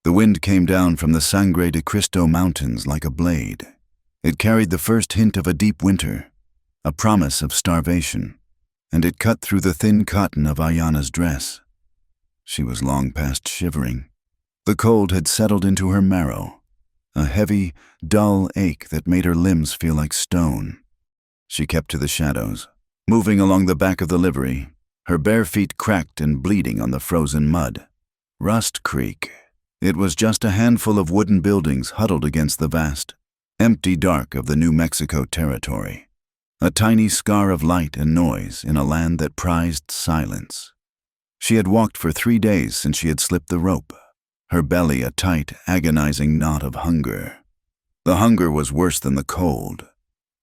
The wind came down from the Sangre de Cristo mountains like a blade. It carried the first hint of a deep winter, a promise of starvation, and it cut through the thin cotton of Ayana's dress. She was long past shivering. The cold had settled into her marrow, a heavy, dull ache that made her limbs feel like stone. She kept to the shadows, moving along the back of the livery, her bare feet cracked and bleeding on the frozen mud. Rust Creek. It was just a handful of wooden buildings huddled against the vast, empty dark of the New Mexico territory. A tiny scar of light and noise in a land that prized silence. She had walked for 3 days since she had slipped the rope, her belly a tight, agonizing knot of hunger. The hunger was worse than the cold.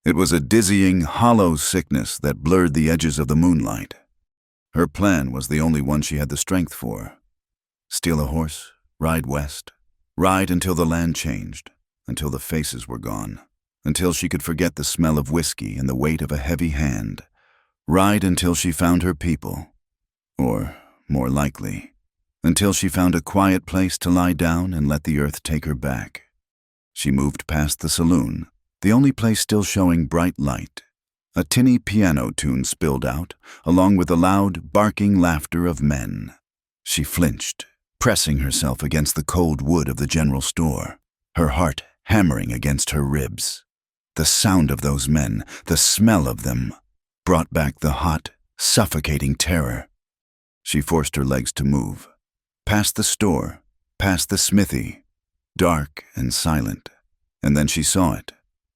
It was a dizzying, hollow sickness that blurred the edges of the moonlight. Her plan was the only one she had the strength for. Steal a horse, ride west, ride until the land changed, until the faces were gone, until she could forget the smell of whiskey and the weight of a heavy hand, ride until she found her people, or, more likely, until she found a quiet place to lie down and let the earth take her back. She moved past the saloon, the only place still showing bright light. A tinny piano tune spilled out, along with the loud, barking laughter of men. She flinched, pressing herself against the cold wood of the general store, her heart hammering against her ribs. The sound of those men, the smell of them, brought back the hot, suffocating terror. She forced her legs to move. Past the store, past the smithy, dark and silent. And then she saw it.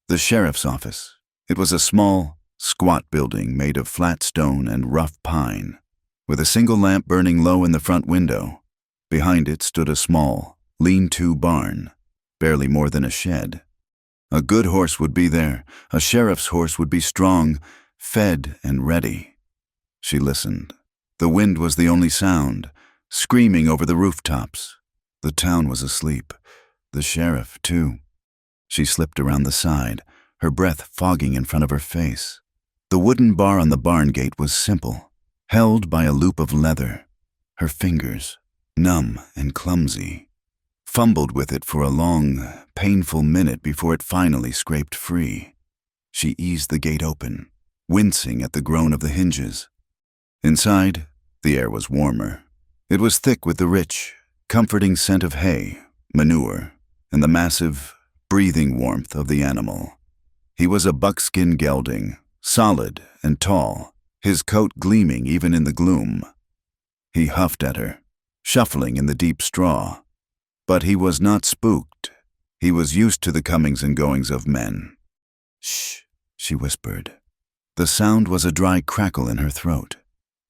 The sheriff's office. It was a small, squat building made of flat stone and rough pine, with a single lamp burning low in the front window. Behind it stood a small, lean-to barn, barely more than a shed. A good horse would be there. A sheriff's horse would be strong, fed and ready. She listened. The wind was the only sound, screaming over the rooftops. The town was asleep. The sheriff, too. She slipped around the side, her breath fogging in front of her face. The wooden bar on the barn gate was simple, held by a loop of leather. Her fingers, numb and clumsy, fumbled with it for a long, painful minute before it finally scraped free. She eased the gate open, wincing at the groan of the hinges. Inside, the air was warmer. It was thick with the rich, comforting scent of hay, manure, and the massive, breathing warmth of the animal. He was a buckskin gelding, solid and tall, his coat gleaming even in the gloom. He huffed at her, shuffling in the deep straw. But he was not spooked. He was used to the comings and goings of men. "Shh," she whispered. The sound was a dry crackle in her throat.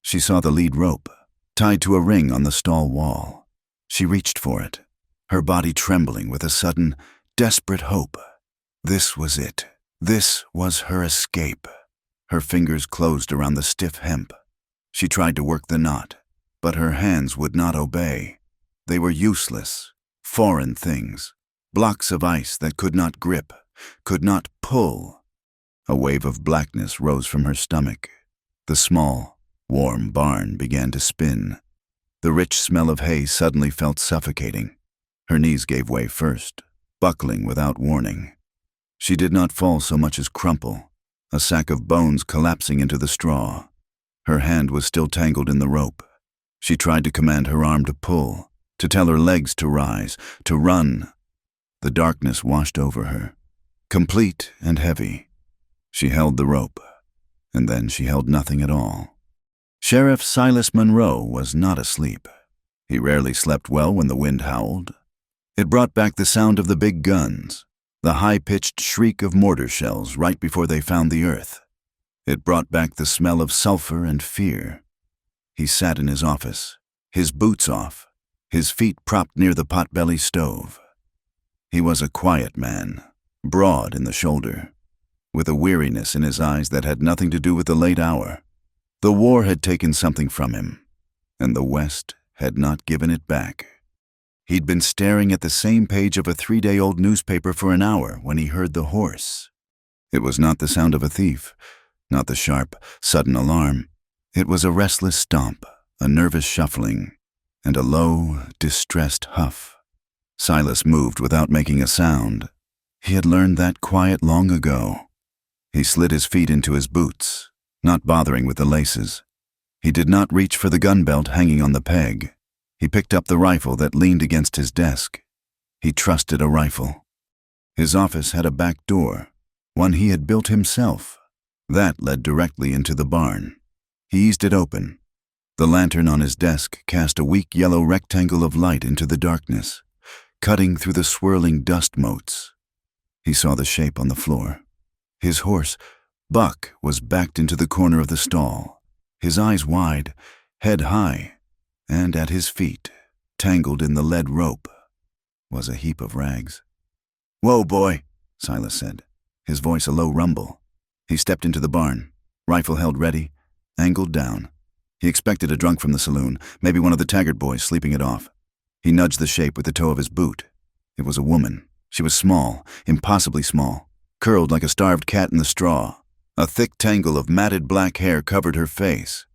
She saw the lead rope, tied to a ring on the stall wall. She reached for it, her body trembling with a sudden, desperate hope. This was it. This was her escape. Her fingers closed around the stiff hemp. She tried to work the knot, but her hands would not obey. They were useless, foreign things, blocks of ice that could not grip, could not pull. A wave of blackness rose from her stomach. The small, warm barn began to spin. The rich smell of hay suddenly felt suffocating. Her knees gave way first, buckling without warning. She did not fall so much as crumple, a sack of bones collapsing into the straw. Her hand was still tangled in the rope. She tried to command her arm to pull, to tell her legs to rise, to run. The darkness washed over her, complete and heavy. She held the rope, and then she held nothing at all. Sheriff Silas Monroe was not asleep. He rarely slept well when the wind howled. It brought back the sound of the big guns, the high-pitched shriek of mortar shells right before they found the earth. It brought back the smell of sulfur and fear. He sat in his office, his boots off, his feet propped near the potbelly stove. He was a quiet man, broad in the shoulder, with a weariness in his eyes that had nothing to do with the late hour. The war had taken something from him, and the West had not given it back. He'd been staring at the same page of a 3-day-old newspaper for an hour when he heard the horse. It was not the sound of a thief, not the sharp, sudden alarm. It was a restless stomp, a nervous shuffling, and a low, distressed huff. Silas moved without making a sound. He had learned that quiet long ago. He slid his feet into his boots, not bothering with the laces. He did not reach for the gun belt hanging on the peg. He picked up the rifle that leaned against his desk. He trusted a rifle. His office had a back door, one he had built himself. That led directly into the barn. He eased it open. The lantern on his desk cast a weak yellow rectangle of light into the darkness, cutting through the swirling dust motes. He saw the shape on the floor. His horse, Buck, was backed into the corner of the stall, his eyes wide, head high, and at his feet, tangled in the lead rope, was a heap of rags. "Whoa, boy," Silas said, his voice a low rumble. He stepped into the barn, rifle held ready, angled down. He expected a drunk from the saloon, maybe one of the Taggart boys sleeping it off. He nudged the shape with the toe of his boot. It was a woman. She was small, impossibly small, curled like a starved cat in the straw. A thick tangle of matted black hair covered her face.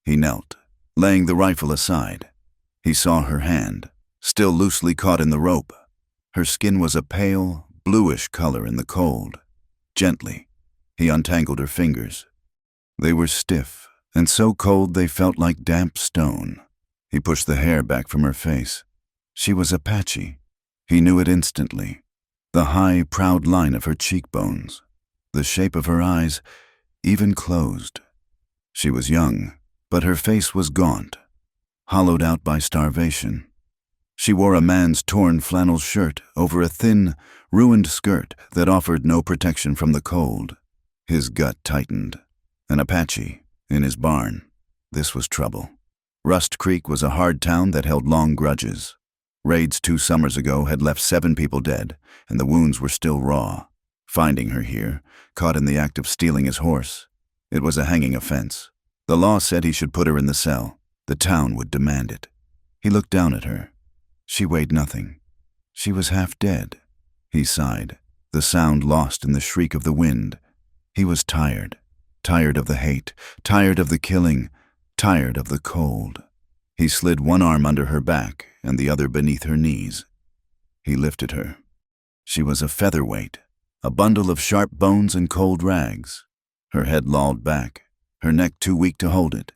He knelt, laying the rifle aside. He saw her hand, still loosely caught in the rope. Her skin was a pale, bluish color in the cold. Gently, he untangled her fingers. They were stiff, and so cold they felt like damp stone. He pushed the hair back from her face. She was Apache. He knew it instantly. The high, proud line of her cheekbones, the shape of her eyes, even closed. She was young, but her face was gaunt, hollowed out by starvation. She wore a man's torn flannel shirt over a thin, ruined skirt that offered no protection from the cold. His gut tightened. An Apache, in his barn. This was trouble. Rust Creek was a hard town that held long grudges. Raids 2 summers ago had left 7 people dead, and the wounds were still raw. Finding her here, caught in the act of stealing his horse, it was a hanging offense. The law said he should put her in the cell. The town would demand it. He looked down at her. She weighed nothing. She was half dead. He sighed, the sound lost in the shriek of the wind. He was tired. Tired of the hate, tired of the killing, tired of the cold. He slid one arm under her back and the other beneath her knees. He lifted her. She was a featherweight, a bundle of sharp bones and cold rags. Her head lolled back, her neck too weak to hold it.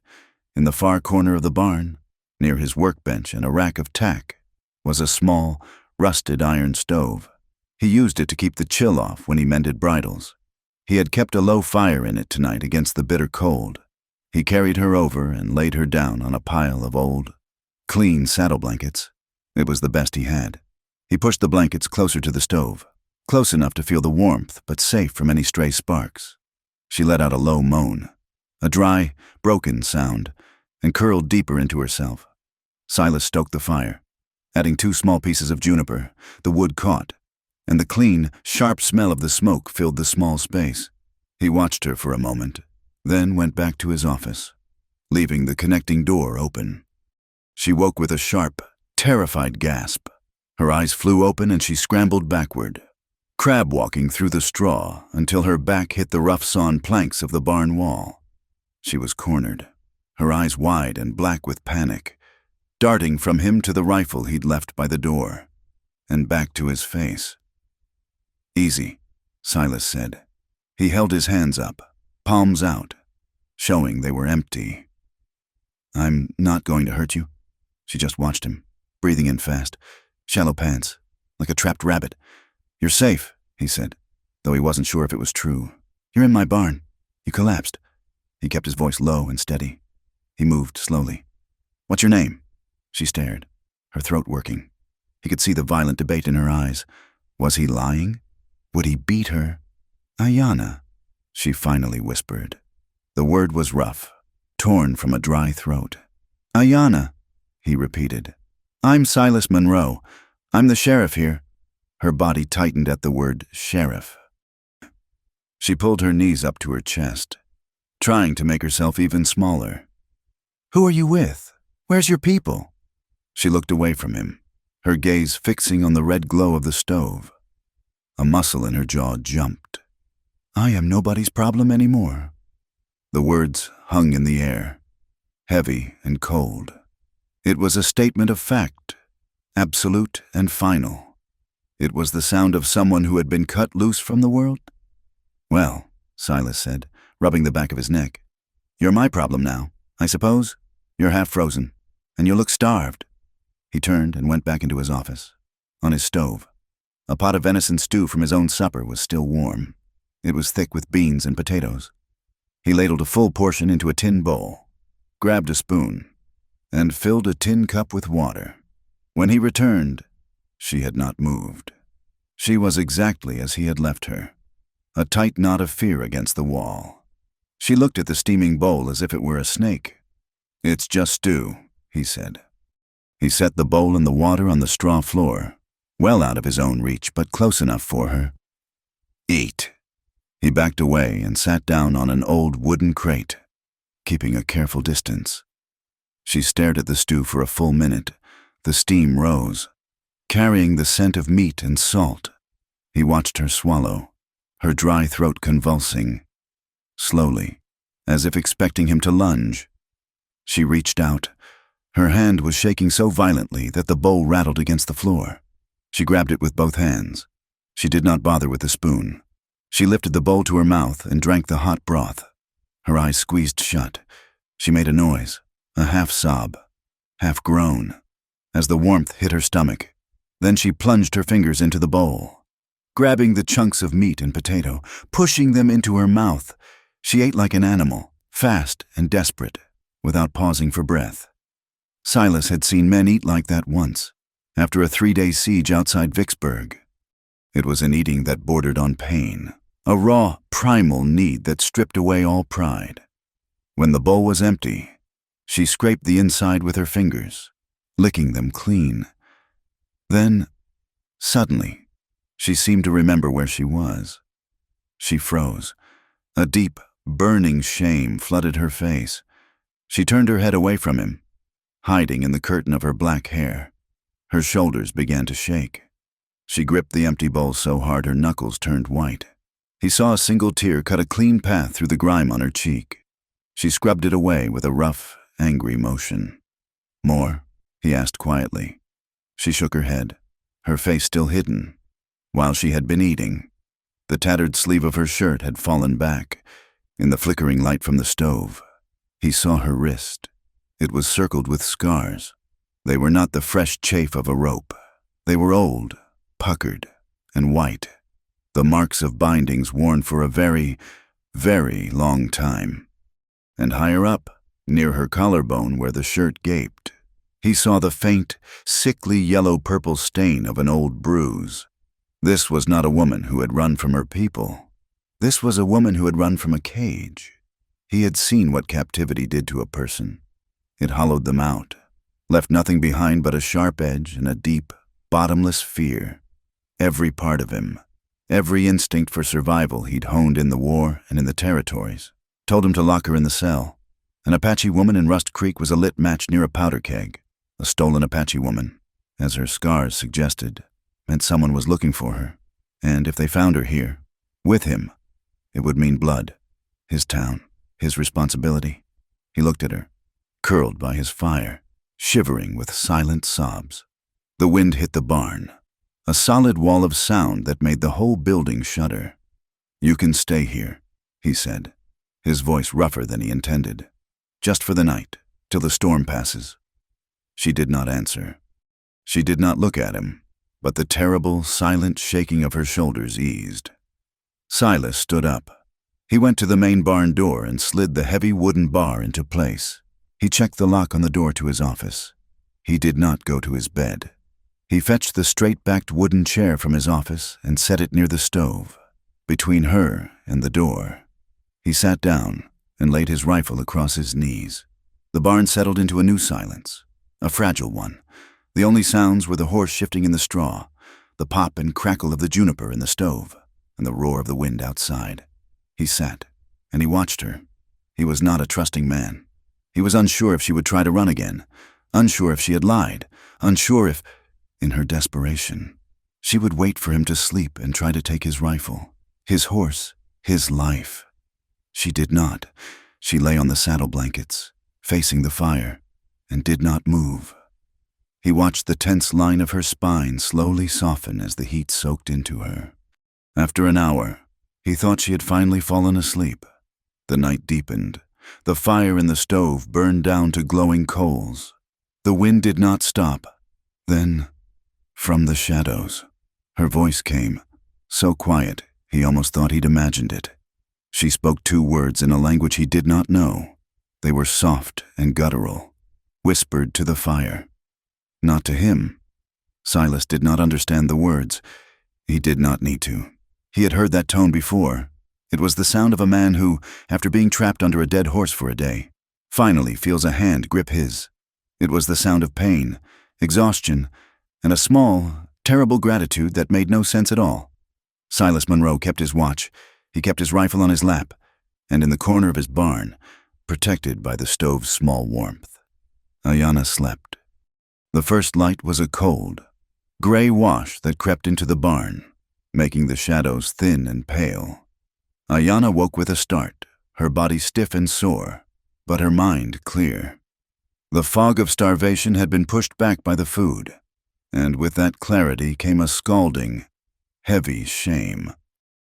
In the far corner of the barn, near his workbench and a rack of tack, was a small, rusted iron stove. He used it to keep the chill off when he mended bridles. He had kept a low fire in it tonight against the bitter cold. He carried her over and laid her down on a pile of old, clean saddle blankets. It was the best he had. He pushed the blankets closer to the stove, close enough to feel the warmth but safe from any stray sparks. She let out a low moan, a dry, broken sound, and curled deeper into herself. Silas stoked the fire. Adding 2 small pieces of juniper, the wood caught, and the clean, sharp smell of the smoke filled the small space. He watched her for a moment, then went back to his office, leaving the connecting door open. She woke with a sharp, terrified gasp. Her eyes flew open and she scrambled backward, crab-walking through the straw until her back hit the rough-sawn planks of the barn wall. She was cornered, her eyes wide and black with panic, darting from him to the rifle he'd left by the door, and back to his face. "Easy," Silas said. He held his hands up, palms out, showing they were empty. "I'm not going to hurt you." She just watched him, breathing in fast, shallow pants, like a trapped rabbit. "You're safe," he said, though he wasn't sure if it was true. "You're in my barn. You collapsed." He kept his voice low and steady. He moved slowly. "What's your name?" She stared, her throat working. He could see the violent debate in her eyes. Was he lying? Would he beat her? "Ayanna," she finally whispered. The word was rough, torn from a dry throat. "Ayanna," he repeated. "I'm Silas Monroe. I'm the sheriff here." Her body tightened at the word sheriff. She pulled her knees up to her chest, trying to make herself even smaller. "Who are you with? Where's your people?" She looked away from him, her gaze fixing on the red glow of the stove. A muscle in her jaw jumped. "I am nobody's problem anymore." The words hung in the air, heavy and cold. It was a statement of fact. absolute and final. It was the sound of someone who had been cut loose from the world. "Well," Silas said, rubbing the back of his neck, "you're my problem now, I suppose. You're half frozen, and you look starved." He turned and went back into his office. On his stove, a pot of venison stew from his own supper was still warm. It was thick with beans and potatoes. He ladled a full portion into a tin bowl, grabbed a spoon, and filled a tin cup with water. When he returned, she had not moved. She was exactly as he had left her, a tight knot of fear against the wall. She looked at the steaming bowl as if it were a snake. "It's just stew," he said. He set the bowl and the water on the straw floor, well out of his own reach, but close enough for her. "Eat." He backed away and sat down on an old wooden crate, keeping a careful distance. She stared at the stew for a full minute. The steam rose, carrying the scent of meat and salt. He watched her swallow, her dry throat convulsing. Slowly, as if expecting him to lunge, she reached out. Her hand was shaking so violently that the bowl rattled against the floor. She grabbed it with both hands. She did not bother with the spoon. She lifted the bowl to her mouth and drank the hot broth. Her eyes squeezed shut. She made a noise, a half sob, half groan, as the warmth hit her stomach. Then she plunged her fingers into the bowl, grabbing the chunks of meat and potato, pushing them into her mouth. She ate like an animal, fast and desperate, without pausing for breath. Silas had seen men eat like that once, after a 3-day siege outside Vicksburg. It was an eating that bordered on pain, a raw, primal need that stripped away all pride. When the bowl was empty, she scraped the inside with her fingers, licking them clean. Then, suddenly, she seemed to remember where she was. She froze. A deep, burning shame flooded her face. She turned her head away from him, hiding in the curtain of her black hair. Her shoulders began to shake. She gripped the empty bowl so hard her knuckles turned white. He saw a single tear cut a clean path through the grime on her cheek. She scrubbed it away with a rough, angry motion. "More?" he asked quietly. She shook her head, her face still hidden. While she had been eating, the tattered sleeve of her shirt had fallen back. In the flickering light from the stove, he saw her wrist. It was circled with scars. They were not the fresh chafe of a rope. They were old, puckered, and white, the marks of bindings worn for a very, very long time. And higher up, near her collarbone where the shirt gaped, he saw the faint, sickly yellow-purple stain of an old bruise. This was not a woman who had run from her people. This was a woman who had run from a cage. He had seen what captivity did to a person. It hollowed them out, left nothing behind but a sharp edge and a deep, bottomless fear. Every part of him, every instinct for survival he'd honed in the war and in the territories, told him to lock her in the cell. An Apache woman in Rust Creek was a lit match near a powder keg. A stolen Apache woman, as her scars suggested, meant someone was looking for her. And if they found her here, with him, it would mean blood. His town, his responsibility. He looked at her, curled by his fire, shivering with silent sobs. The wind hit the barn, a solid wall of sound that made the whole building shudder. "You can stay here," he said, his voice rougher than he intended. "Just for the night, till the storm passes." She did not answer. She did not look at him, but the terrible, silent shaking of her shoulders eased. Silas stood up. He went to the main barn door and slid the heavy wooden bar into place. He checked the lock on the door to his office. He did not go to his bed. He fetched the straight-backed wooden chair from his office and set it near the stove, between her and the door. He sat down and laid his rifle across his knees. The barn settled into a new silence, a fragile one. The only sounds were the horse shifting in the straw, the pop and crackle of the juniper in the stove, and the roar of the wind outside. He sat, and he watched her. He was not a trusting man. He was unsure if she would try to run again, unsure if she had lied, unsure if, in her desperation, she would wait for him to sleep and try to take his rifle, his horse, his life. She did not. She lay on the saddle blankets, facing the fire, and did not move. He watched the tense line of her spine slowly soften as the heat soaked into her. After an hour, he thought she had finally fallen asleep. The night deepened. The fire in the stove burned down to glowing coals. The wind did not stop. Then, from the shadows, her voice came, so quiet he almost thought he'd imagined it. She spoke 2 words in a language he did not know. They were soft and guttural, whispered to the fire. Not to him. Silas did not understand the words. He did not need to. He had heard that tone before. It was the sound of a man who, after being trapped under a dead horse for a day, finally feels a hand grip his. It was the sound of pain, exhaustion, and a small, terrible gratitude that made no sense at all. Silas Monroe kept his watch. He kept his rifle on his lap, and in the corner of his barn, protected by the stove's small warmth. Ayanna slept. The first light was a cold, gray wash that crept into the barn, making the shadows thin and pale. Ayanna woke with a start, her body stiff and sore, but her mind clear. The fog of starvation had been pushed back by the food, and with that clarity came a scalding, heavy shame.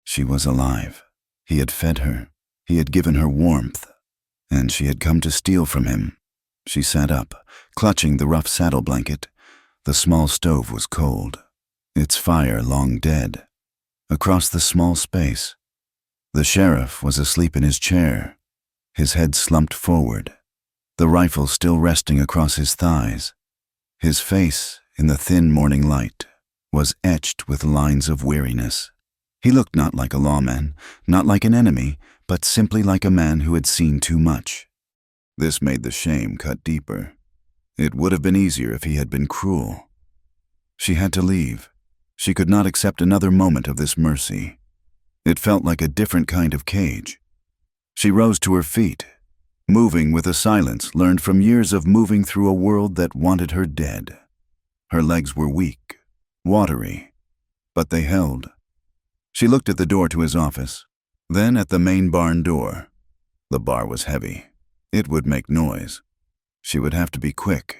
She was alive. He had fed her. He had given her warmth, and she had come to steal from him. She sat up, clutching the rough saddle blanket. The small stove was cold, its fire long dead. Across the small space, the sheriff was asleep in his chair, his head slumped forward, the rifle still resting across his thighs. His face, in the thin morning light, was etched with lines of weariness. He looked not like a lawman, not like an enemy, but simply like a man who had seen too much. This made the shame cut deeper. It would have been easier if he had been cruel. She had to leave. She could not accept another moment of this mercy. It felt like a different kind of cage. She rose to her feet, moving with a silence learned from years of moving through a world that wanted her dead. Her legs were weak, watery, but they held. She looked at the door to his office, then at the main barn door. The bar was heavy. It would make noise. She would have to be quick.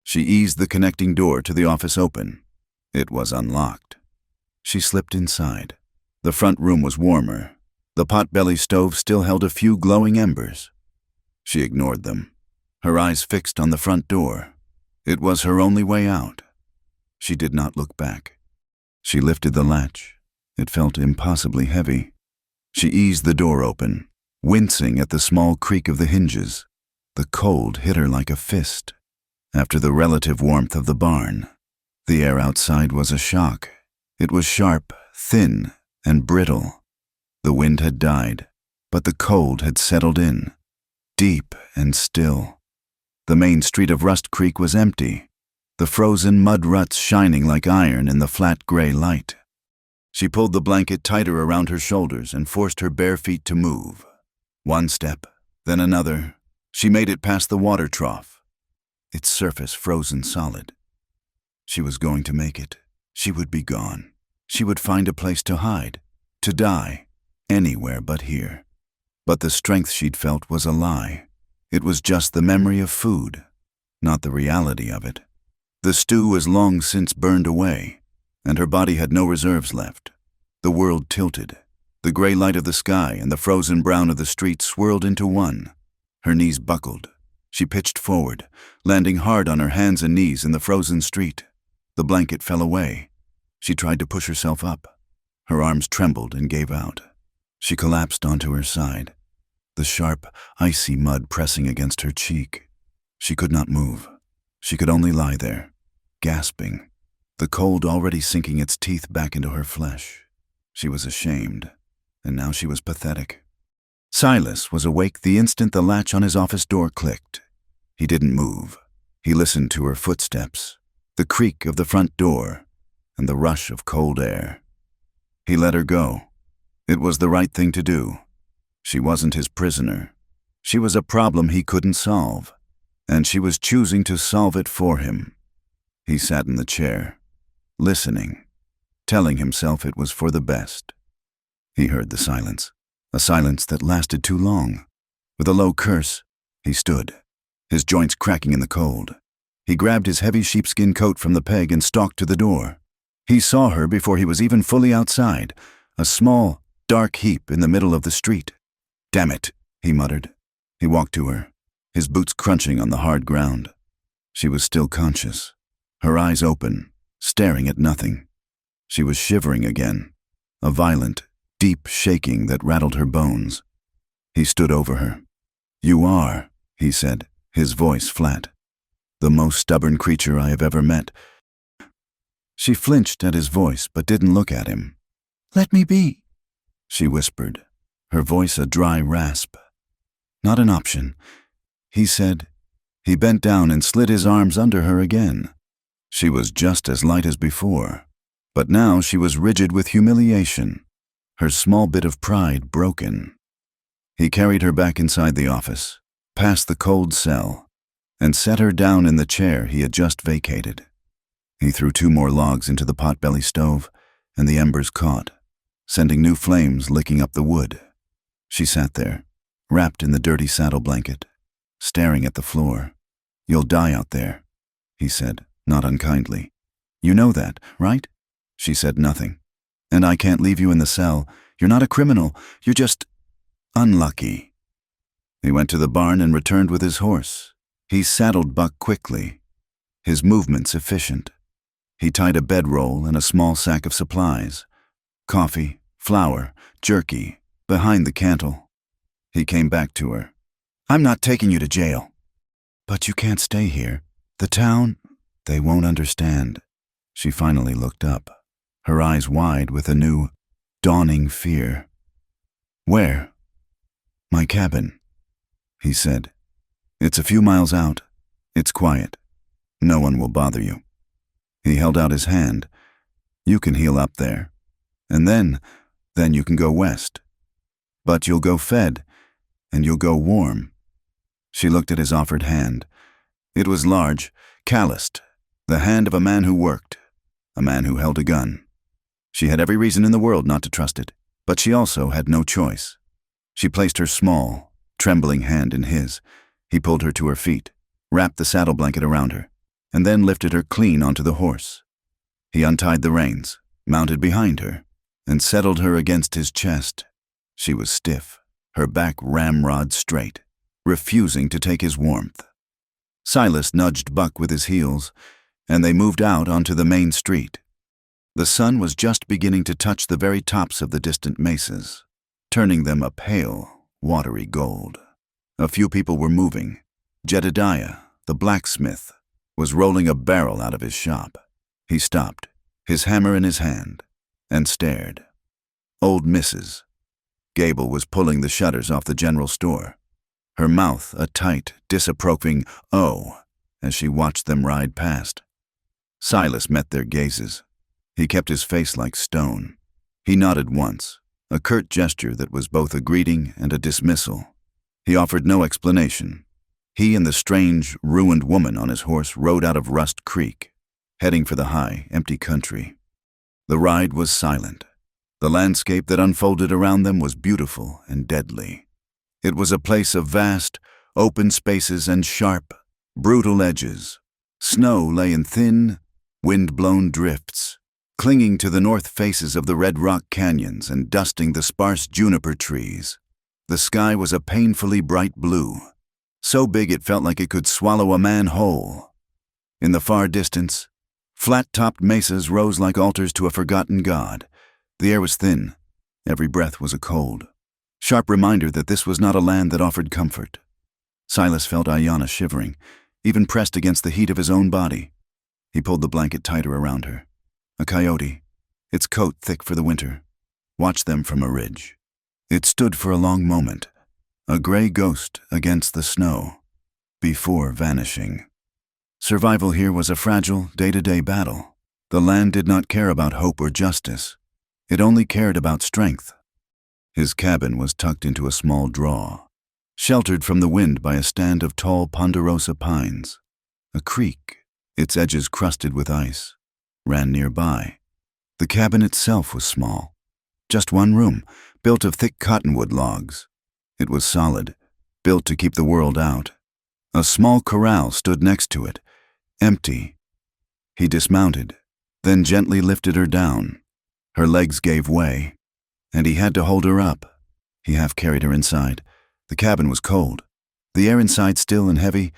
She eased the connecting door to the office open. It was unlocked. She slipped inside. The front room was warmer. The pot-belly stove still held a few glowing embers. She ignored them, her eyes fixed on the front door. It was her only way out. She did not look back. She lifted the latch. It felt impossibly heavy. She eased the door open, wincing at the small creak of the hinges. The cold hit her like a fist. After the relative warmth of the barn, the air outside was a shock. It was sharp, thin, and brittle. The wind had died, but the cold had settled in, deep and still. The main street of Rust Creek was empty, the frozen mud ruts shining like iron in the flat gray light. She pulled the blanket tighter around her shoulders and forced her bare feet to move. One step, then another. She made it past the water trough, its surface frozen solid. She was going to make it. She would be gone. She would find a place to hide, to die, anywhere but here. But the strength she'd felt was a lie. It was just the memory of food, not the reality of it. The stew was long since burned away, and her body had no reserves left. The world tilted. The gray light of the sky and the frozen brown of the street swirled into one. Her knees buckled. She pitched forward, landing hard on her hands and knees in the frozen street. The blanket fell away. She tried to push herself up. Her arms trembled and gave out. She collapsed onto her side, the sharp, icy mud pressing against her cheek. She could not move. She could only lie there, gasping, the cold already sinking its teeth back into her flesh. She was ashamed, and now she was pathetic. Silas was awake the instant the latch on his office door clicked. He didn't move. He listened to her footsteps, the creak of the front door, and the rush of cold air. He let her go. It was the right thing to do. She wasn't his prisoner. She was a problem he couldn't solve, and she was choosing to solve it for him. He sat in the chair, listening, telling himself it was for the best. He heard the silence, a silence that lasted too long. With a low curse, he stood, his joints cracking in the cold. He grabbed his heavy sheepskin coat from the peg and stalked to the door. He saw her before he was even fully outside, a small, dark heap in the middle of the street. "Damn it," he muttered. He walked to her, his boots crunching on the hard ground. She was still conscious, her eyes open, staring at nothing. She was shivering again, a violent, deep shaking that rattled her bones. He stood over her. "You are," he said, his voice flat, "the most stubborn creature I have ever met." She flinched at his voice but didn't look at him. "Let me be," she whispered, her voice a dry rasp. "Not an option," he said. He bent down and slid his arms under her again. She was just as light as before, but now she was rigid with humiliation, her small bit of pride broken. He carried her back inside the office, past the cold cell, and set her down in the chair he had just vacated. He threw 2 more logs into the potbelly stove, and the embers caught, sending new flames licking up the wood. She sat there, wrapped in the dirty saddle blanket, staring at the floor. "You'll die out there," he said, not unkindly. "You know that, right?" She said nothing. "And I can't leave you in the cell. You're not a criminal. You're just unlucky." He went to the barn and returned with his horse. He saddled Buck quickly, his movements efficient. He tied a bedroll and a small sack of supplies, coffee, flour, jerky, behind the cantle. He came back to her. "I'm not taking you to jail." "But you can't stay here. The town, they won't understand." She finally looked up, her eyes wide with a new, dawning fear. "Where?" "My cabin," he said. "It's a few miles out. It's quiet. No one will bother you." He held out his hand. "You can heal up there. And then you can go west. But you'll go fed, and you'll go warm." She looked at his offered hand. It was large, calloused, the hand of a man who worked, a man who held a gun. She had every reason in the world not to trust it, but she also had no choice. She placed her small, trembling hand in his. He pulled her to her feet, wrapped the saddle blanket around her, and then lifted her clean onto the horse. He untied the reins, mounted behind her, and settled her against his chest. She was stiff, her back ramrod straight, refusing to take his warmth. Silas nudged Buck with his heels, and they moved out onto the main street. The sun was just beginning to touch the very tops of the distant mesas, turning them a pale, watery gold. A few people were moving. Jedediah, the blacksmith, was rolling a barrel out of his shop. He stopped, his hammer in his hand, and stared. Old Mrs. Gable was pulling the shutters off the general store, her mouth a tight, disapproving "oh" as she watched them ride past. Silas met their gazes. He kept his face like stone. He nodded once, a curt gesture that was both a greeting and a dismissal. He offered no explanation. He and the strange, ruined woman on his horse rode out of Rust Creek, heading for the high, empty country. The ride was silent. The landscape that unfolded around them was beautiful and deadly. It was a place of vast, open spaces and sharp, brutal edges. Snow lay in thin, wind-blown drifts, clinging to the north faces of the red rock canyons and dusting the sparse juniper trees. The sky was a painfully bright blue, so big it felt like it could swallow a man whole. In the far distance, flat-topped mesas rose like altars to a forgotten god. The air was thin. Every breath was a cold, sharp reminder that this was not a land that offered comfort. Silas felt Ayanna shivering, even pressed against the heat of his own body. He pulled the blanket tighter around her. A coyote, its coat thick for the winter, watched them from a ridge. It stood for a long moment, a gray ghost against the snow, before vanishing. Survival here was a fragile, day-to-day battle. The land did not care about hope or justice. It only cared about strength. His cabin was tucked into a small draw, sheltered from the wind by a stand of tall ponderosa pines. A creek, its edges crusted with ice, ran nearby. The cabin itself was small, just one room, built of thick cottonwood logs. It was solid, built to keep the world out. A small corral stood next to it, Empty. He dismounted, then gently lifted her down. Her legs gave way, and he had to hold her up. He half carried her inside. The cabin was cold. The air inside still and heavy.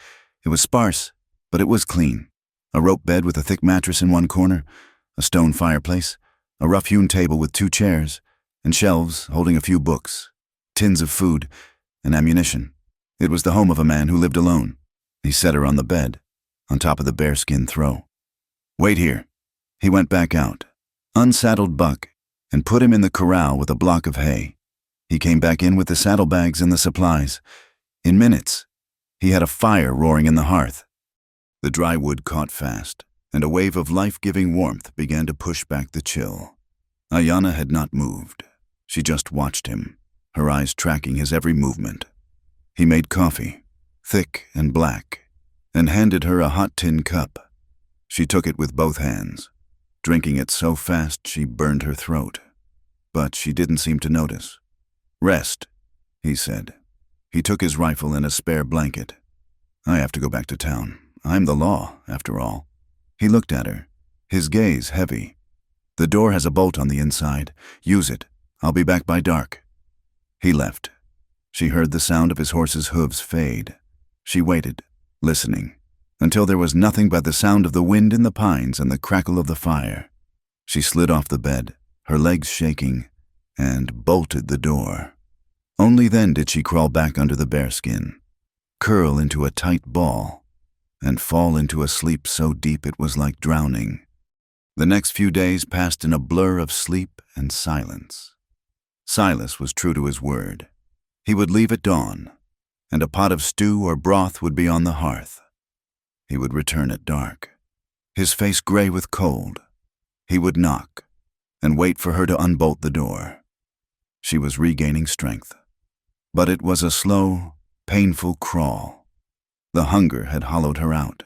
It was sparse, but it was clean. A rope bed with a thick mattress in one corner, a stone fireplace, a rough-hewn table with 2 chairs, and shelves holding a few books, tins of food, and ammunition. It was the home of a man who lived alone. He set her on the bed, on top of the bearskin throw. "Wait here." He went back out, unsaddled Buck, and put him in the corral with a block of hay. He came back in with the saddlebags and the supplies. In minutes, he had a fire roaring in the hearth. The dry wood caught fast, and a wave of life-giving warmth began to push back the chill. Ayanna had not moved. She just watched him, her eyes tracking his every movement. He made coffee, thick and black, and handed her a hot tin cup. She took it with both hands, drinking it so fast she burned her throat. But she didn't seem to notice. "Rest," he said. He took his rifle and a spare blanket. "I have to go back to town. I'm the law, after all." He looked at her, his gaze heavy. "The door has a bolt on the inside. Use it. I'll be back by dark." He left. She heard the sound of his horse's hooves fade. She waited, listening, until there was nothing but the sound of the wind in the pines and the crackle of the fire. She slid off the bed, her legs shaking, and bolted the door. Only then did she crawl back under the bearskin, curl into a tight ball, and fall into a sleep so deep it was like drowning. The next few days passed in a blur of sleep and silence. Silas was true to his word. He would leave at dawn, and a pot of stew or broth would be on the hearth. He would return at dark, his face gray with cold. He would knock, and wait for her to unbolt the door. She was regaining strength, but it was a slow, painful crawl. The hunger had hollowed her out,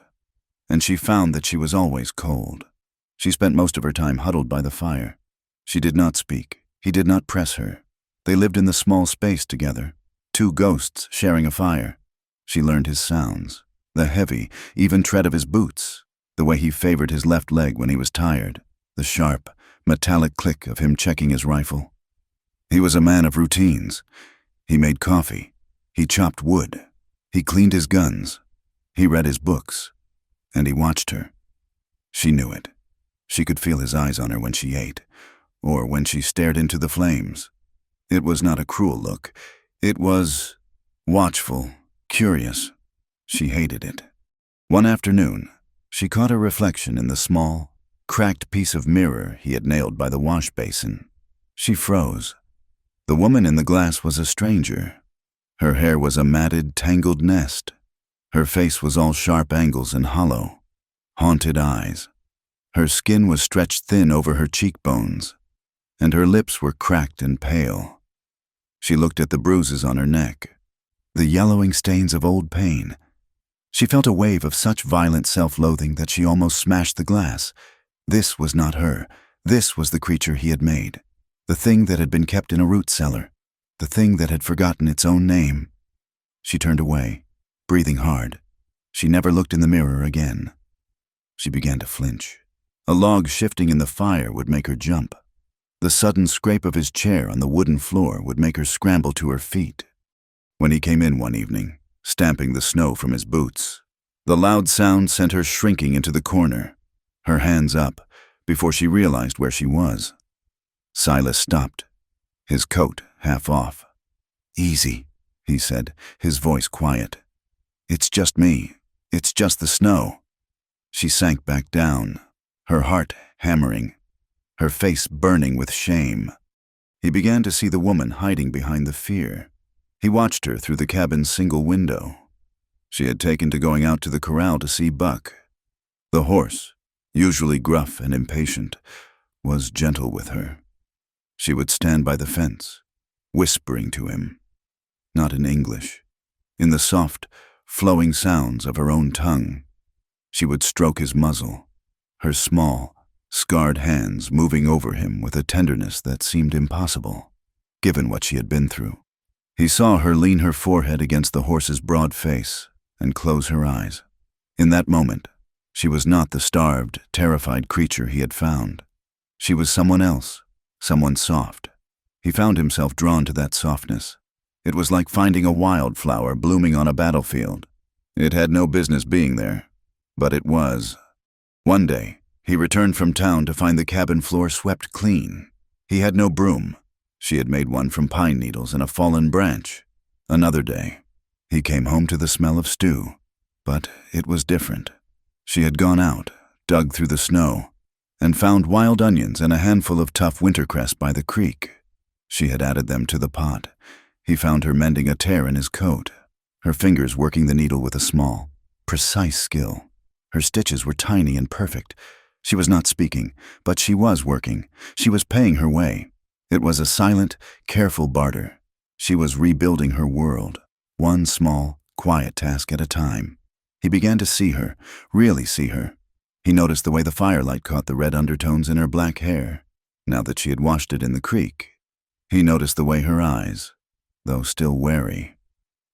and she found that she was always cold. She spent most of her time huddled by the fire. She did not speak. He did not press her. They lived in the small space together, 2 ghosts sharing a fire. She learned his sounds, the heavy, even tread of his boots, the way he favored his left leg when he was tired, the sharp, metallic click of him checking his rifle. He was a man of routines. He made coffee. He chopped wood. He cleaned his guns. He read his books. And he watched her. She knew it. She could feel his eyes on her when she ate, or when she stared into the flames. It was not a cruel look. It was watchful, curious. She hated it. One afternoon, she caught a reflection in the small, cracked piece of mirror he had nailed by the wash basin. She froze. The woman in the glass was a stranger. Her hair was a matted, tangled nest. Her face was all sharp angles and hollow, haunted eyes. Her skin was stretched thin over her cheekbones, and her lips were cracked and pale. She looked at the bruises on her neck, the yellowing stains of old pain. She felt a wave of such violent self-loathing that she almost smashed the glass. This was not her. This was the creature he had made, the thing that had been kept in a root cellar, the thing that had forgotten its own name. She turned away, breathing hard. She never looked in the mirror again. She began to flinch. A log shifting in the fire would make her jump. The sudden scrape of his chair on the wooden floor would make her scramble to her feet. When he came in one evening, stamping the snow from his boots, the loud sound sent her shrinking into the corner, her hands up, before she realized where she was. Silas stopped, his coat half off. "Easy," he said, his voice quiet. "It's just me. It's just the snow." She sank back down, her heart hammering, her face burning with shame. He began to see the woman hiding behind the fear. He watched her through the cabin's single window. She had taken to going out to the corral to see Buck. The horse, usually gruff and impatient, was gentle with her. She would stand by the fence, whispering to him, not in English, in the soft, flowing sounds of her own tongue. She would stroke his muzzle, her small, scarred hands moving over him with a tenderness that seemed impossible, given what she had been through. He saw her lean her forehead against the horse's broad face and close her eyes. In that moment, She was not the starved, terrified creature he had found. She was someone else, someone soft. He found himself drawn to that softness. It was like finding a wildflower blooming on a battlefield. It had no business being there, but it was. One day, he returned from town to find the cabin floor swept clean. He had no broom. She had made one from pine needles and a fallen branch. Another day, he came home to the smell of stew, but it was different. She had gone out, dug through the snow, and found wild onions and a handful of tough wintercress by the creek. She had added them to the pot. He found her mending a tear in his coat, her fingers working the needle with a small, precise skill. Her stitches were tiny and perfect. She was not speaking, but she was working. She was paying her way. It was a silent, careful barter. She was rebuilding her world, one small, quiet task at a time. He began to see her, really see her. He noticed the way the firelight caught the red undertones in her black hair, now that she had washed it in the creek. He noticed the way her eyes, though still wary,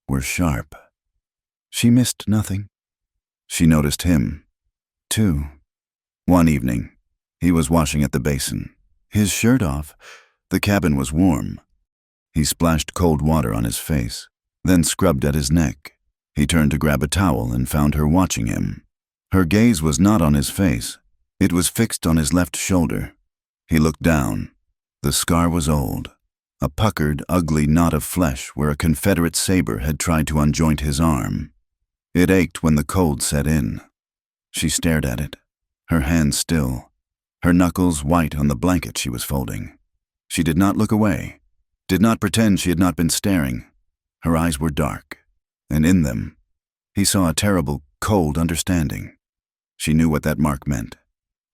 were sharp. She missed nothing. She noticed him, too. One evening, he was washing at the basin, his shirt off. The cabin was warm. He splashed cold water on his face, then scrubbed at his neck. He turned to grab a towel and found her watching him. Her gaze was not on his face. It was fixed on his left shoulder. He looked down. The scar was old, a puckered, ugly knot of flesh where a Confederate saber had tried to unjoint his arm. It ached when the cold set in. She stared at it, her hands still, her knuckles white on the blanket she was folding. She did not look away, did not pretend she had not been staring. Her eyes were dark, and in them, he saw a terrible, cold understanding. She knew what that mark meant.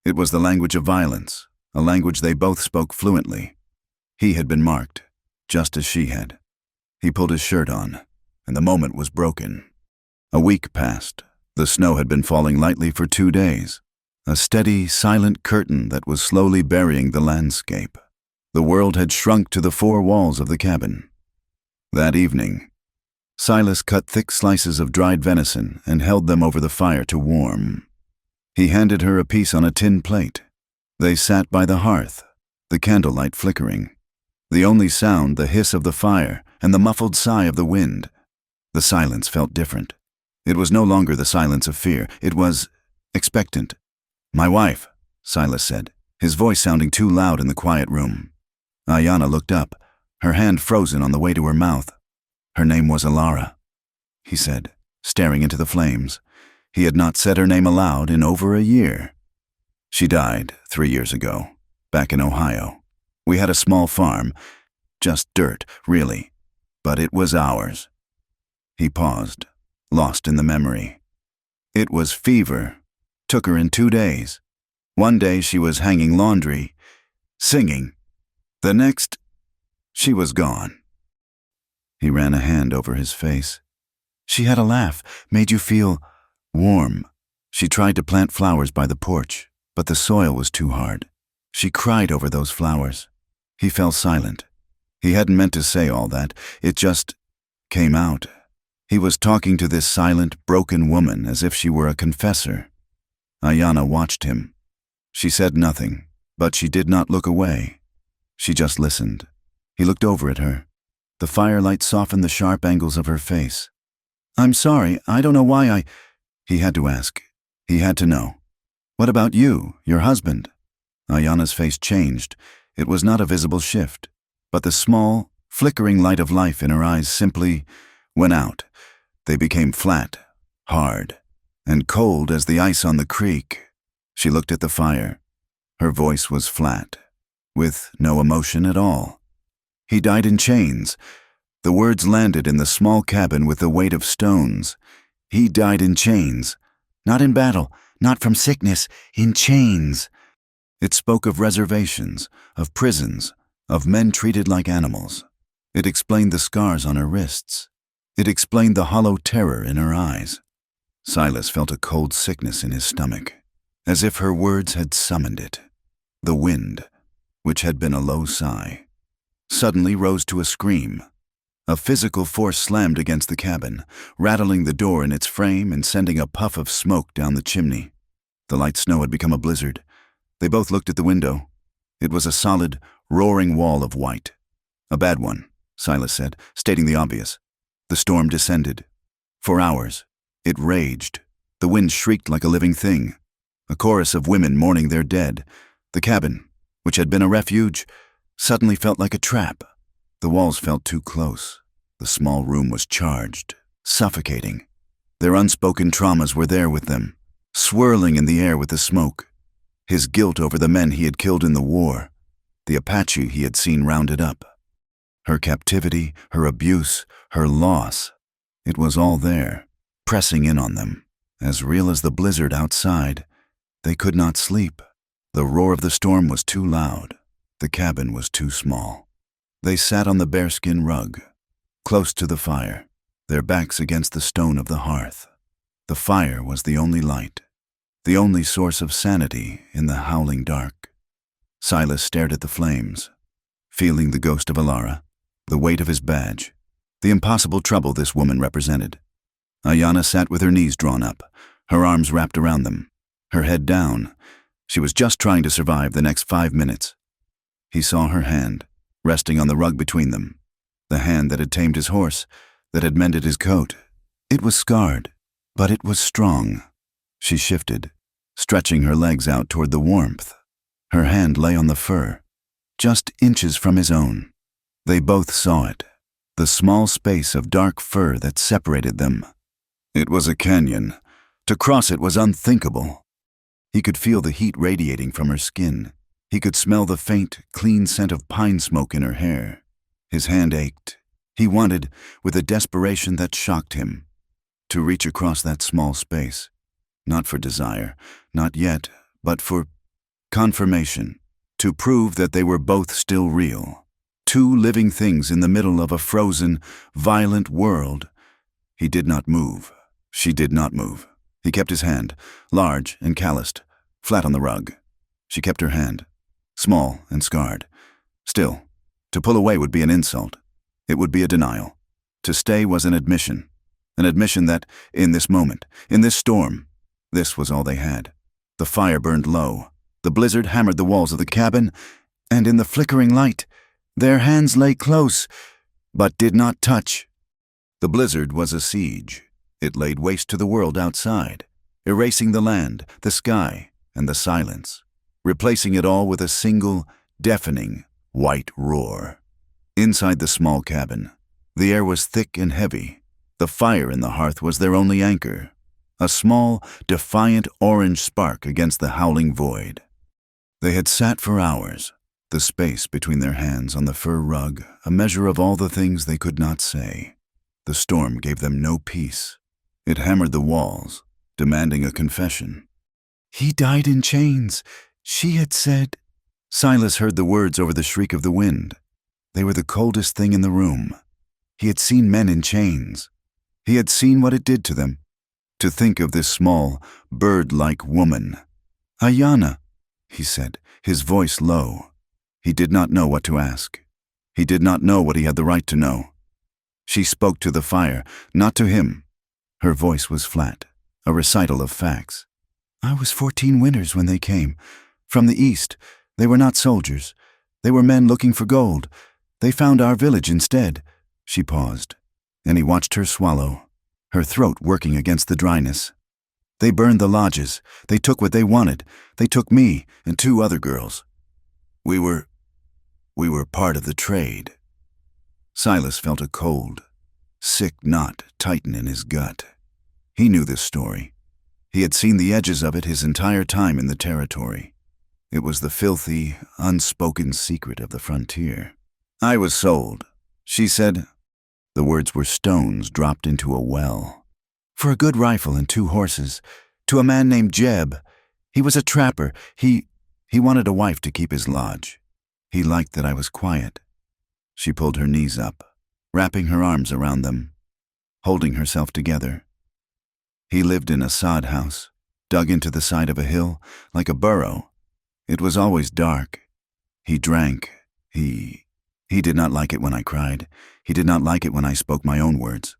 It was the language of violence, a language they both spoke fluently. He had been marked, just as she had. He pulled his shirt on, and the moment was broken. A week passed. The snow had been falling lightly for 2 days, a steady, silent curtain that was slowly burying the landscape. The world had shrunk to the 4 walls of the cabin. That evening, Silas cut thick slices of dried venison and held them over the fire to warm. He handed her a piece on a tin plate. They sat by the hearth, the candlelight flickering. The only sound, the hiss of the fire and the muffled sigh of the wind. The silence felt different. It was no longer the silence of fear. It was expectant. "My wife," Silas said, his voice sounding too loud in the quiet room. Ayanna looked up, her hand frozen on the way to her mouth. "Her name was Alara," he said, staring into the flames. He had not said her name aloud in over a year. "She died 3 years ago, back in Ohio. We had a small farm, just dirt, really, but it was ours." He paused, lost in the memory. "It was fever. Took her in 2 days. One day she was hanging laundry, singing. The next, she was gone." He ran a hand over his face. "She had a laugh, made you feel warm. She tried to plant flowers by the porch, but the soil was too hard. She cried over those flowers." He fell silent. He hadn't meant to say all that. It just came out. He was talking to this silent, broken woman as if she were a confessor. Ayanna watched him. She said nothing, but she did not look away. She just listened. He looked over at her. The firelight softened the sharp angles of her face. "I'm sorry, I don't know why He had to ask. He had to know. "What about you, your husband?" Ayanna's face changed. It was not a visible shift, but the small, flickering light of life in her eyes simply went out. They became flat, hard, and cold as the ice on the creek. She looked at the fire. Her voice was flat, with no emotion at all. "He died in chains." The words landed in the small cabin with the weight of stones. He died in chains. Not in battle, not from sickness, in chains. It spoke of reservations, of prisons, of men treated like animals. It explained the scars on her wrists. It explained the hollow terror in her eyes. Silas felt a cold sickness in his stomach, as if her words had summoned it. The wind, which had been a low sigh, suddenly rose to a scream. A physical force slammed against the cabin, rattling the door in its frame and sending a puff of smoke down the chimney. The light snow had become a blizzard. They both looked at the window. It was a solid, roaring wall of white. A bad one, Silas said, stating the obvious. The storm descended. For hours, it raged. The wind shrieked like a living thing. A chorus of women mourning their dead. The cabin, which had been a refuge, suddenly felt like a trap. The walls felt too close. The small room was charged, suffocating. Their unspoken traumas were there with them, swirling in the air with the smoke. His guilt over the men he had killed in the war, the Apache he had seen rounded up. Her captivity, her abuse, her loss. It was all there, pressing in on them, as real as the blizzard outside. They could not sleep. The roar of the storm was too loud. The cabin was too small. They sat on the bearskin rug, close to the fire, their backs against the stone of the hearth. The fire was the only light, the only source of sanity in the howling dark. Silas stared at the flames, feeling the ghost of Alara, the weight of his badge, the impossible trouble this woman represented. Ayanna sat with her knees drawn up, her arms wrapped around them, her head down. She was just trying to survive the next 5 minutes. He saw her hand, resting on the rug between them, the hand that had tamed his horse, that had mended his coat. It was scarred, but it was strong. She shifted, stretching her legs out toward the warmth. Her hand lay on the fur, just inches from his own. They both saw it, the small space of dark fur that separated them. It was a canyon. To cross it was unthinkable. He could feel the heat radiating from her skin. He could smell the faint, clean scent of pine smoke in her hair. His hand ached. He wanted, with a desperation that shocked him, to reach across that small space. Not for desire, not yet, but for confirmation, to prove that they were both still real. Two living things in the middle of a frozen, violent world. He did not move. She did not move. He kept his hand, large and calloused, flat on the rug. She kept her hand, small and scarred. Still, to pull away would be an insult. It would be a denial. To stay was an admission that, in this moment, in this storm, this was all they had. The fire burned low. The blizzard hammered the walls of the cabin, and in the flickering light, their hands lay close, but did not touch. The blizzard was a siege. It laid waste to the world outside, erasing the land, the sky, and the silence, replacing it all with a single, deafening, white roar. Inside the small cabin, the air was thick and heavy. The fire in the hearth was their only anchor, a small, defiant orange spark against the howling void. They had sat for hours, the space between their hands on the fur rug, a measure of all the things they could not say. The storm gave them no peace. It hammered the walls, demanding a confession. "He died in chains," she had said. Silas heard the words over the shriek of the wind. They were the coldest thing in the room. He had seen men in chains. He had seen what it did to them. To think of this small, bird-like woman. "Ayanna," he said, his voice low. He did not know what to ask. He did not know what he had the right to know. She spoke to the fire, not to him. Her voice was flat, a recital of facts. "I was 14 winters when they came. From the east. They were not soldiers. They were men looking for gold. They found our village instead." She paused, and he watched her swallow, her throat working against the dryness. "They burned the lodges. They took what they wanted. They took me and 2 other girls. We were part of the trade." Silas felt a cold, sick knot tighten in his gut. He knew this story. He had seen the edges of it his entire time in the territory. It was the filthy, unspoken secret of the frontier. "I was sold," she said. The words were stones dropped into a well. "For a good rifle and 2 horses, to a man named Jeb. He was a trapper. He wanted a wife to keep his lodge. He liked that I was quiet." She pulled her knees up, wrapping her arms around them, holding herself together. He lived in a sod house, dug into the side of a hill, like a burrow. It was always dark. He drank. He did not like it when I cried. He did not like it when I spoke my own words.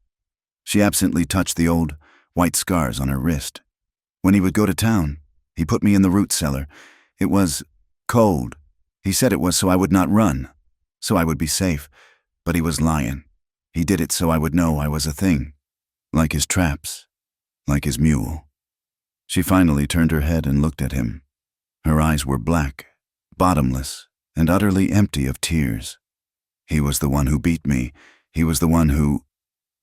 She absently touched the old, white scars on her wrist. When he would go to town, He put me in the root cellar. It was cold. He said it was so I would not run, so I would be safe. But he was lying. He did it so I would know I was a thing. Like his traps. Like his mule. She finally turned her head and looked at him. Her eyes were black, bottomless, and utterly empty of tears. He was the one who beat me. He was the one who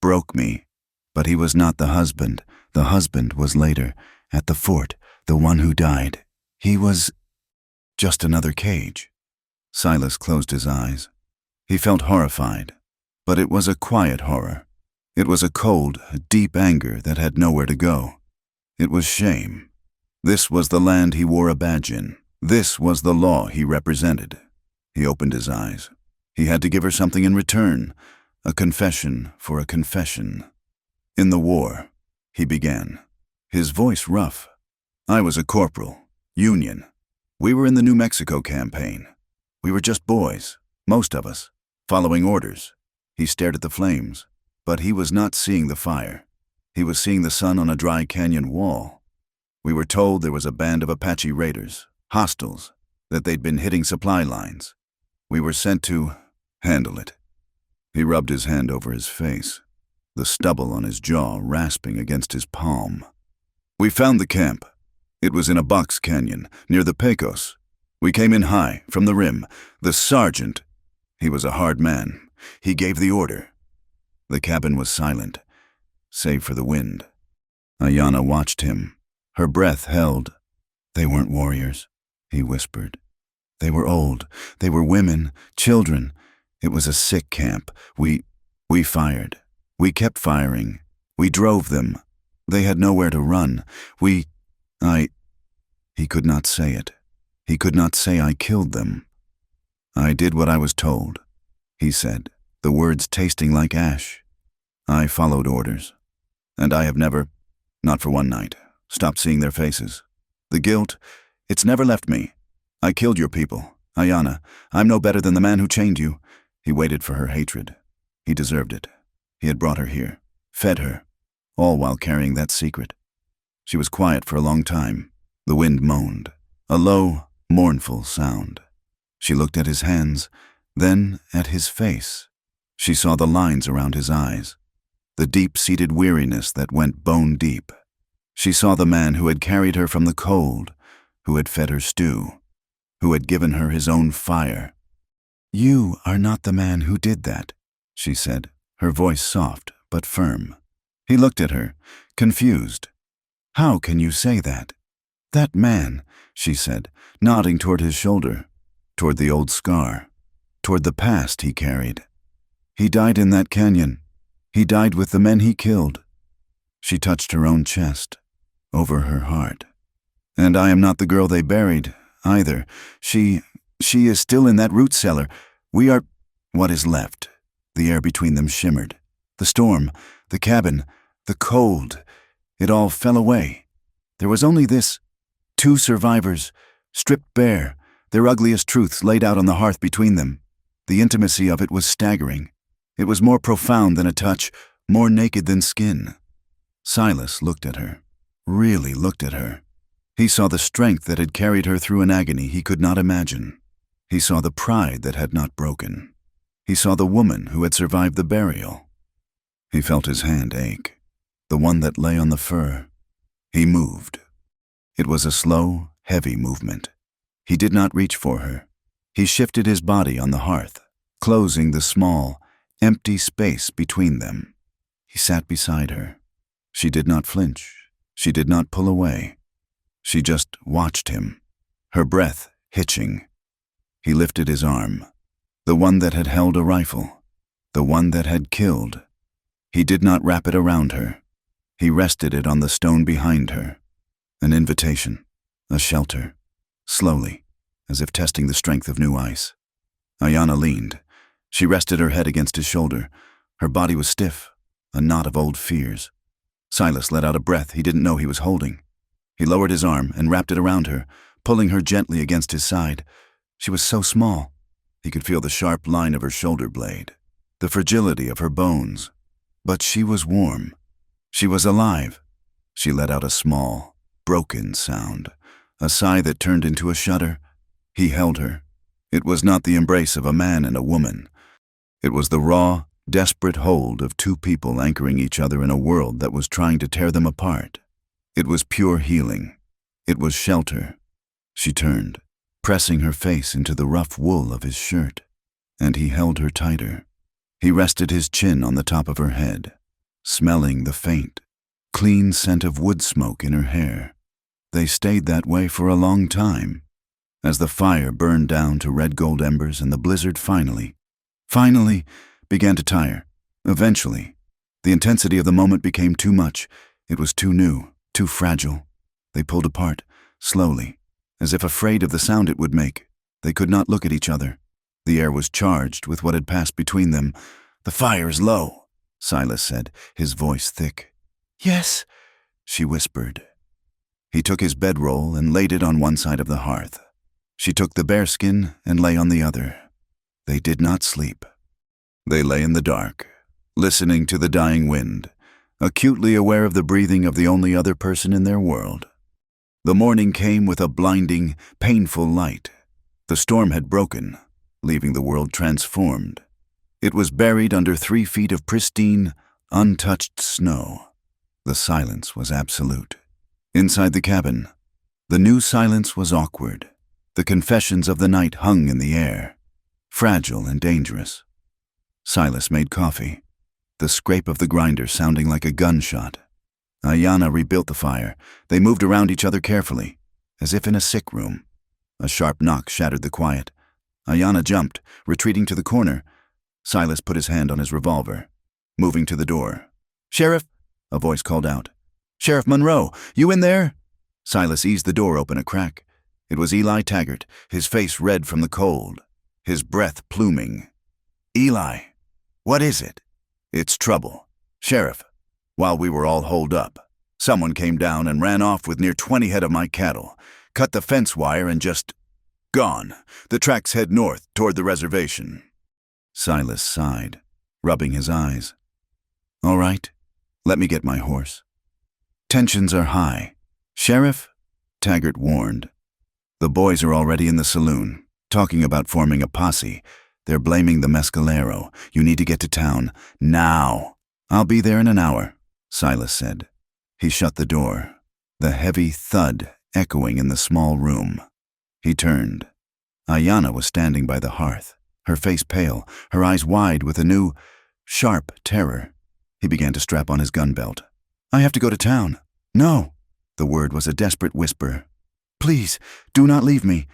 broke me. But he was not the husband. The husband was later, at the fort, the one who died. He was just another cage. Silas closed his eyes. He felt horrified, but it was a quiet horror. It was a cold, deep anger that had nowhere to go. It was shame. This was the land he wore a badge in. This was the law he represented. He opened his eyes. He had to give her something in return, a confession for a confession. In the war, he began, his voice rough. I was a corporal, Union. We were in the New Mexico campaign. We were just boys, most of us, following orders. He stared at the flames, but he was not seeing the fire. He was seeing the sun on a dry canyon wall. We were told there was a band of Apache raiders, hostiles, that they'd been hitting supply lines. We were sent to handle it. He rubbed his hand over his face, the stubble on his jaw rasping against his palm. We found the camp. It was in a box canyon, near the Pecos. We came in high, from the rim. The sergeant, he was a hard man. He gave the order. The cabin was silent, save for the wind. Ayanna watched him. Her breath held. They weren't warriors, he whispered. They were old. They were women, children. It was a sick camp. We fired. We kept firing. We drove them. They had nowhere to run. He could not say it. He could not say I killed them. I did what I was told, he said, the words tasting like ash. I followed orders. And I have never, not for one night, stopped seeing their faces. The guilt, it's never left me. I killed your people. Ayanna, I'm no better than the man who chained you. He waited for her hatred. He deserved it. He had brought her here, fed her, all while carrying that secret. She was quiet for a long time. The wind moaned, a low, mournful sound. She looked at his hands, then at his face. She saw the lines around his eyes, the deep-seated weariness that went bone deep. She saw the man who had carried her from the cold, who had fed her stew, who had given her his own fire. You are not the man who did that, she said, her voice soft but firm. He looked at her, confused. How can you say that? That man, she said, nodding toward his shoulder, toward the old scar, toward the past he carried. He died in that canyon. He died with the men he killed. She touched her own chest, over her heart. And I am not the girl they buried, either. She is still in that root cellar. We are what is left. The air between them shimmered. The storm, the cabin, the cold. It all fell away. There was only this. 2 survivors, stripped bare, their ugliest truths laid out on the hearth between them. The intimacy of it was staggering. It was more profound than a touch, more naked than skin. Silas looked at her, really looked at her. He saw the strength that had carried her through an agony he could not imagine. He saw the pride that had not broken. He saw the woman who had survived the burial. He felt his hand ache, the one that lay on the fur. He moved. It was a slow, heavy movement. He did not reach for her. He shifted his body on the hearth, closing the small, empty space between them. He sat beside her. She did not flinch. She did not pull away. She just watched him, her breath hitching. He lifted his arm, the one that had held a rifle, the one that had killed. He did not wrap it around her. He rested it on the stone behind her. An invitation, a shelter, slowly, as if testing the strength of new ice. Ayanna leaned. She rested her head against his shoulder. Her body was stiff, a knot of old fears. Silas let out a breath he didn't know he was holding. He lowered his arm and wrapped it around her, pulling her gently against his side. She was so small. He could feel the sharp line of her shoulder blade, the fragility of her bones. But she was warm. She was alive. She let out a small, broken sound, a sigh that turned into a shudder. He held her. It was not the embrace of a man and a woman. It was the raw, desperate hold of two people anchoring each other in a world that was trying to tear them apart. It was pure healing. It was shelter. She turned, pressing her face into the rough wool of his shirt, and he held her tighter. He rested his chin on the top of her head, smelling the faint, clean scent of wood smoke in her hair. They stayed that way for a long time, as the fire burned down to red gold embers and the blizzard finally began to tire. Eventually, the intensity of the moment became too much. It was too new, too fragile. They pulled apart, slowly, as if afraid of the sound it would make. They could not look at each other. The air was charged with what had passed between them. "The fire is low," Silas said, his voice thick. "Yes," she whispered. He took his bedroll and laid it on one side of the hearth. She took the bearskin and lay on the other. They did not sleep. They lay in the dark, listening to the dying wind, acutely aware of the breathing of the only other person in their world. The morning came with a blinding, painful light. The storm had broken, leaving the world transformed. It was buried under 3 feet of pristine, untouched snow. The silence was absolute. Inside the cabin, the new silence was awkward. The confessions of the night hung in the air, fragile and dangerous. Silas made coffee, the scrape of the grinder sounding like a gunshot. Ayanna rebuilt the fire. They moved around each other carefully, as if in a sick room. A sharp knock shattered the quiet. Ayanna jumped, retreating to the corner. Silas put his hand on his revolver, moving to the door. "Sheriff," a voice called out. "Sheriff Monroe, you in there?" Silas eased the door open a crack. It was Eli Taggart, his face red from the cold, his breath pluming. "Eli, what is it?" "It's trouble. Sheriff, while we were all holed up, someone came down and ran off with near 20 head of my cattle, cut the fence wire and just gone. The tracks head north toward the reservation." Silas sighed, rubbing his eyes. "All right, let me get my horse." "Tensions are high. Sheriff," Taggart warned. "The boys are already in the saloon, talking about forming a posse. They're blaming the mescalero. You need to get to town, now." "I'll be there in an hour," Silas said. He shut the door, the heavy thud echoing in the small room. He turned. Ayanna was standing by the hearth, her face pale, her eyes wide with a new, sharp terror. He began to strap on his gun belt. "I have to go to town." "No." The word was a desperate whisper. "Please, do not leave me.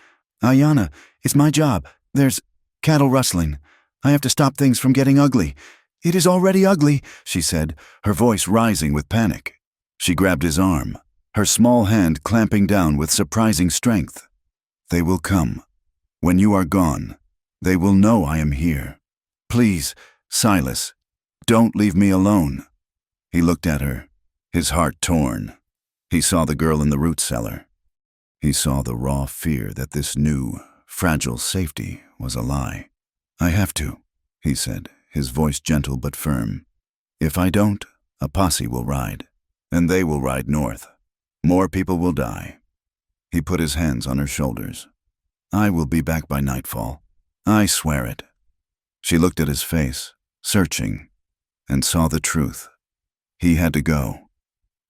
Ayanna, it's my job. There's cattle rustling. I have to stop things from getting ugly. It is already ugly," she said, her voice rising with panic. She grabbed his arm, her small hand clamping down with surprising strength. "They will come. When you are gone, they will know I am here. Please, Silas, don't leave me alone." He looked at her, his heart torn. He saw the girl in the root cellar. He saw the raw fear that this new, fragile safety was a lie. "I have to," he said, his voice gentle but firm. "If I don't, a posse will ride, and they will ride north. More people will die." He put his hands on her shoulders. "I will be back by nightfall. I swear it." She looked at his face, searching, and saw the truth. He had to go.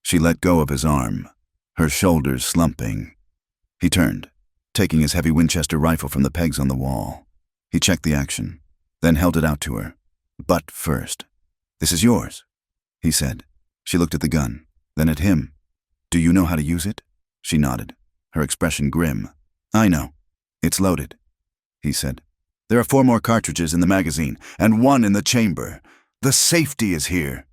She let go of his arm, her shoulders slumping. He turned, taking his heavy Winchester rifle from the pegs on the wall. He checked the action, then held it out to her. "Butt first." "This is yours," he said. She looked at the gun, then at him. "Do you know how to use it?" She nodded, her expression grim. "I know. It's loaded," he said. "There are 4 more cartridges in the magazine, and 1 in the chamber. The safety is here."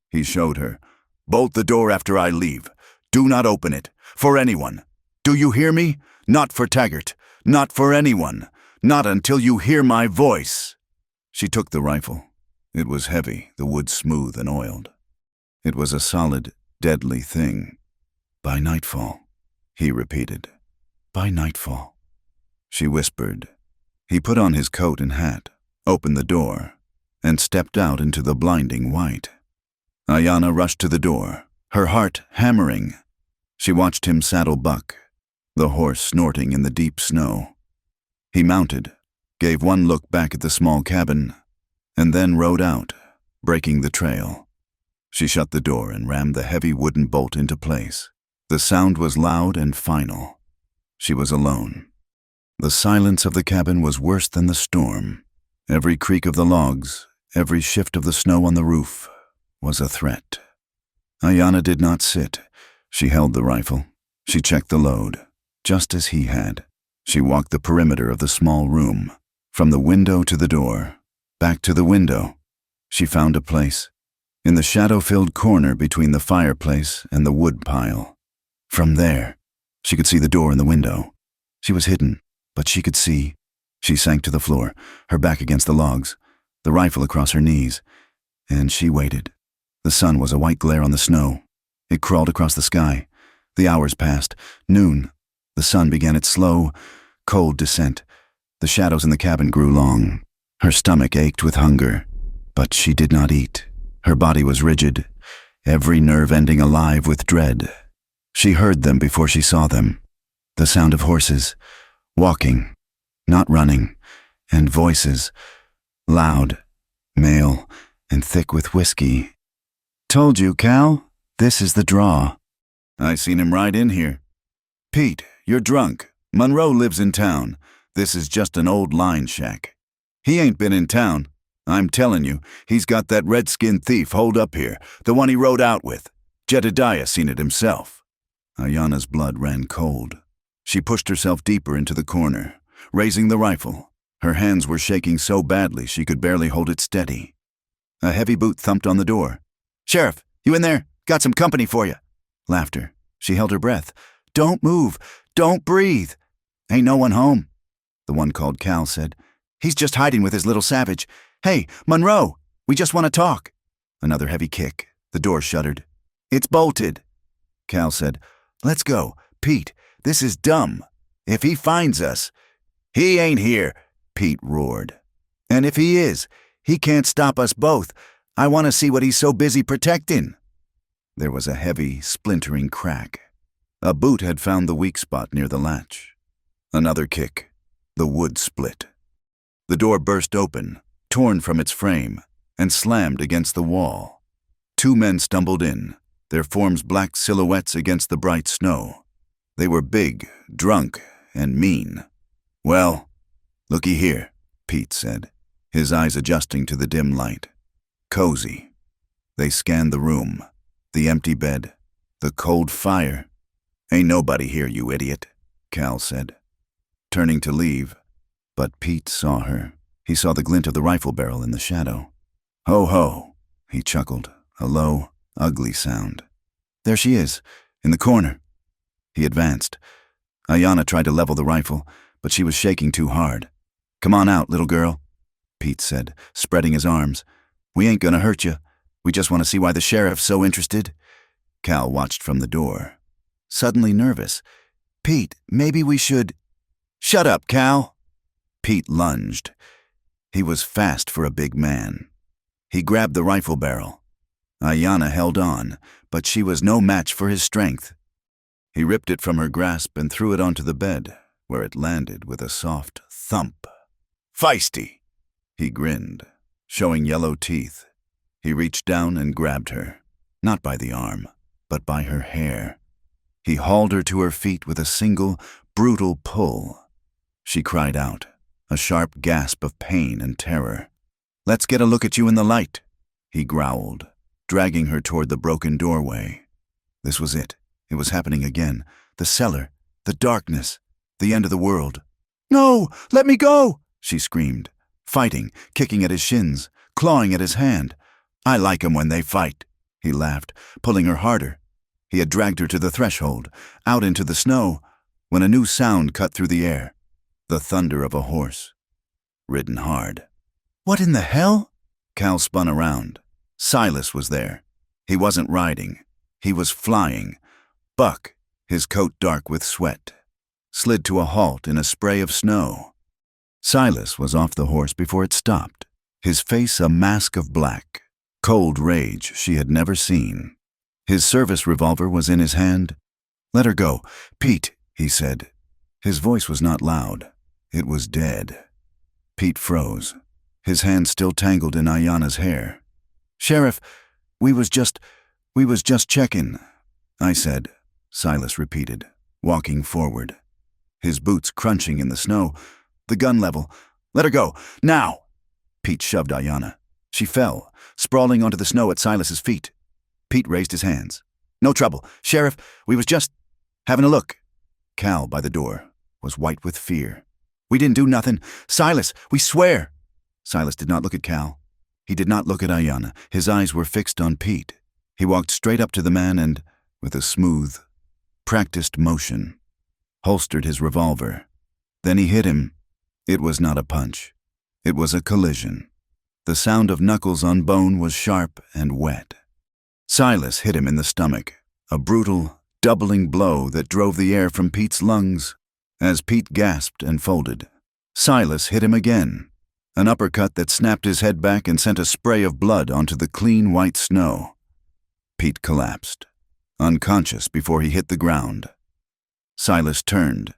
He showed her. "Bolt the door after I leave. Do not open it, for anyone. Do you hear me? Not for Taggart. Not for anyone. Not until you hear my voice." She took the rifle. It was heavy, the wood smooth and oiled. It was a solid, deadly thing. "By nightfall," he repeated. "By nightfall." She whispered. He put on his coat and hat, opened the door, and stepped out into the blinding white. Ayanna rushed to the door, her heart hammering. She watched him saddle Buck, the horse snorting in the deep snow. He mounted, gave one look back at the small cabin, and then rode out, breaking the trail. She shut the door and rammed the heavy wooden bolt into place. The sound was loud and final. She was alone. The silence of the cabin was worse than the storm. Every creak of the logs, every shift of the snow on the roof, was a threat. Ayanna did not sit. She held the rifle. She checked the load, just as he had. She walked the perimeter of the small room, from the window to the door, back to the window. She found a place, in the shadow-filled corner between the fireplace and the wood pile. From there, she could see the door and the window. She was hidden, but she could see. She sank to the floor, her back against the logs, the rifle across her knees, and she waited. The sun was a white glare on the snow. It crawled across the sky. The hours passed. Noon. The sun began its slow, cold descent. The shadows in the cabin grew long. Her stomach ached with hunger, but she did not eat. Her body was rigid, every nerve ending alive with dread. She heard them before she saw them. The sound of horses, walking, not running, and voices, loud, male, and thick with whiskey. "Told you, Cal, this is the draw." "I seen him ride in here." "Pete, you're drunk. Monroe lives in town. This is just an old line shack." "He ain't been in town. I'm telling you, he's got that redskin thief holed up here, the one he rode out with. Jedediah seen it himself." Ayanna's blood ran cold. She pushed herself deeper into the corner, raising the rifle. Her hands were shaking so badly she could barely hold it steady. A heavy boot thumped on the door. "Sheriff, you in there? Got some company for you." Laughter. She held her breath. "Don't move. Don't breathe." "Ain't no one home," the one called Cal said. "He's just hiding with his little savage. Hey, Monroe, we just want to talk." Another heavy kick. The door shuttered. "It's bolted." Cal said, "Let's go. Pete, this is dumb. If he finds us—" "He ain't here," Pete roared. "And if he is, he can't stop us both. I want to see what he's so busy protecting." There was a heavy, splintering crack. A boot had found the weak spot near the latch. Another kick. The wood split. The door burst open, torn from its frame, and slammed against the wall. Two men stumbled in, their forms black silhouettes against the bright snow. They were big, drunk, and mean. "Well, looky here," Pete said, his eyes adjusting to the dim light. "Cozy." They scanned the room, the empty bed, the cold fire. "Ain't nobody here, you idiot," Cal said, turning to leave. But Pete saw her. He saw the glint of the rifle barrel in the shadow. "Ho ho," he chuckled, a low, ugly sound. "There she is, in the corner." He advanced. Ayanna tried to level the rifle, but she was shaking too hard. "Come on out, little girl," Pete said, spreading his arms. "We ain't gonna hurt you. We just want to see why the sheriff's so interested." Cal watched from the door, suddenly nervous. "Pete, maybe we should—" "Shut up, Cal." Pete lunged. He was fast for a big man. He grabbed the rifle barrel. Ayanna held on, but she was no match for his strength. He ripped it from her grasp and threw it onto the bed, where it landed with a soft thump. "Feisty," he grinned, showing yellow teeth. He reached down and grabbed her, not by the arm, but by her hair. He hauled her to her feet with a single, brutal pull. She cried out, a sharp gasp of pain and terror. "Let's get a look at you in the light," he growled, dragging her toward the broken doorway. This was it. It was happening again. The cellar, the darkness, the end of the world. "No, let me go," she screamed, fighting, kicking at his shins, clawing at his hand. "I like 'em when they fight," he laughed, pulling her harder. He had dragged her to the threshold, out into the snow, when a new sound cut through the air. The thunder of a horse, ridden hard. "What in the hell?" Cal spun around. Silas was there. He wasn't riding. He was flying. Buck, his coat dark with sweat, slid to a halt in a spray of snow. Silas was off the horse before it stopped, his face a mask of black, cold rage she had never seen. His service revolver was in his hand. "Let her go. Pete," he said. His voice was not loud. It was dead. Pete froze, his hands still tangled in Ayanna's hair. "Sheriff, we was just checking," I said, Silas repeated, walking forward, his boots crunching in the snow. "The gun level. Let her go. Now!" Pete shoved Ayanna. She fell, sprawling onto the snow at Silas's feet. Pete raised his hands. "No trouble. Sheriff, we was just having a look." Cal, by the door, was white with fear. "We didn't do nothing. Silas, we swear." Silas did not look at Cal. He did not look at Ayanna. His eyes were fixed on Pete. He walked straight up to the man and, with a smooth, practiced motion, holstered his revolver. Then he hit him. It was not a punch. It was a collision. The sound of knuckles on bone was sharp and wet. Silas hit him in the stomach, a brutal, doubling blow that drove the air from Pete's lungs. As Pete gasped and folded, Silas hit him again, an uppercut that snapped his head back and sent a spray of blood onto the clean white snow. Pete collapsed, unconscious before he hit the ground. Silas turned,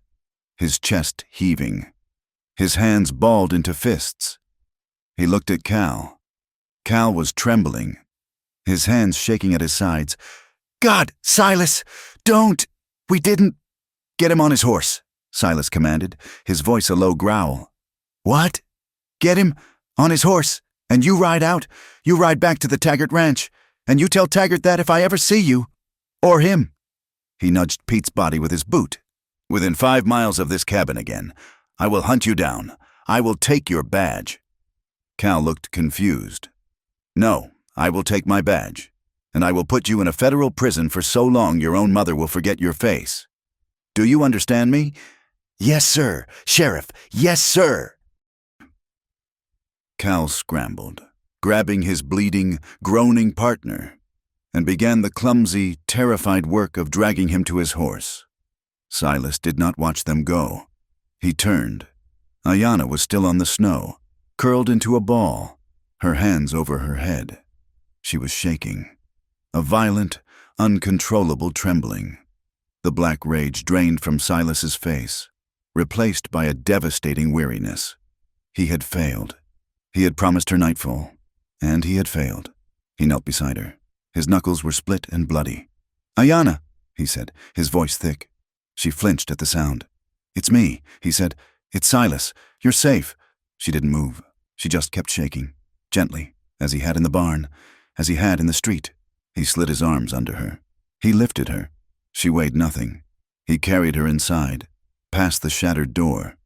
his chest heaving, his hands balled into fists. He looked at Cal. Cal was trembling, his hands shaking at his sides. "God, Silas, don't! We didn't—" "Get him on his horse," Silas commanded, his voice a low growl. "What?" "Get him on his horse, and you ride out. You ride back to the Taggart Ranch, and you tell Taggart that if I ever see you, or him." He nudged Pete's body with his boot. "Within 5 miles of this cabin again, I will hunt you down. I will take your badge." Cal looked confused. "No, I will take my badge, and I will put you in a federal prison for so long your own mother will forget your face. Do you understand me?" "Yes, sir. Sheriff, yes, sir." Cal scrambled, grabbing his bleeding, groaning partner, and began the clumsy, terrified work of dragging him to his horse. Silas did not watch them go. He turned. Ayanna was still on the snow, curled into a ball, her hands over her head. She was shaking, a violent, uncontrollable trembling. The black rage drained from Silas's face, replaced by a devastating weariness. He had failed. He had promised her nightfall, and he had failed. He knelt beside her. His knuckles were split and bloody. "Ayanna," he said, his voice thick. She flinched at the sound. "It's me," he said. "It's Silas. You're safe." She didn't move. She just kept shaking, gently, as he had in the barn, as he had in the street. He slid his arms under her. He lifted her. She weighed nothing. He carried her inside, past the shattered door.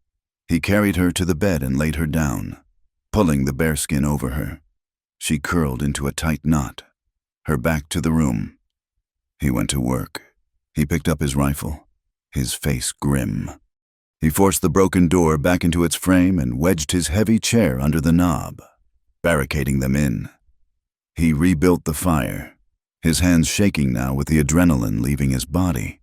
He carried her to the bed and laid her down, pulling the bearskin over her. She curled into a tight knot, her back to the room. He went to work. He picked up his rifle, his face grim. He forced the broken door back into its frame and wedged his heavy chair under the knob, barricading them in. He rebuilt the fire, his hands shaking now with the adrenaline leaving his body.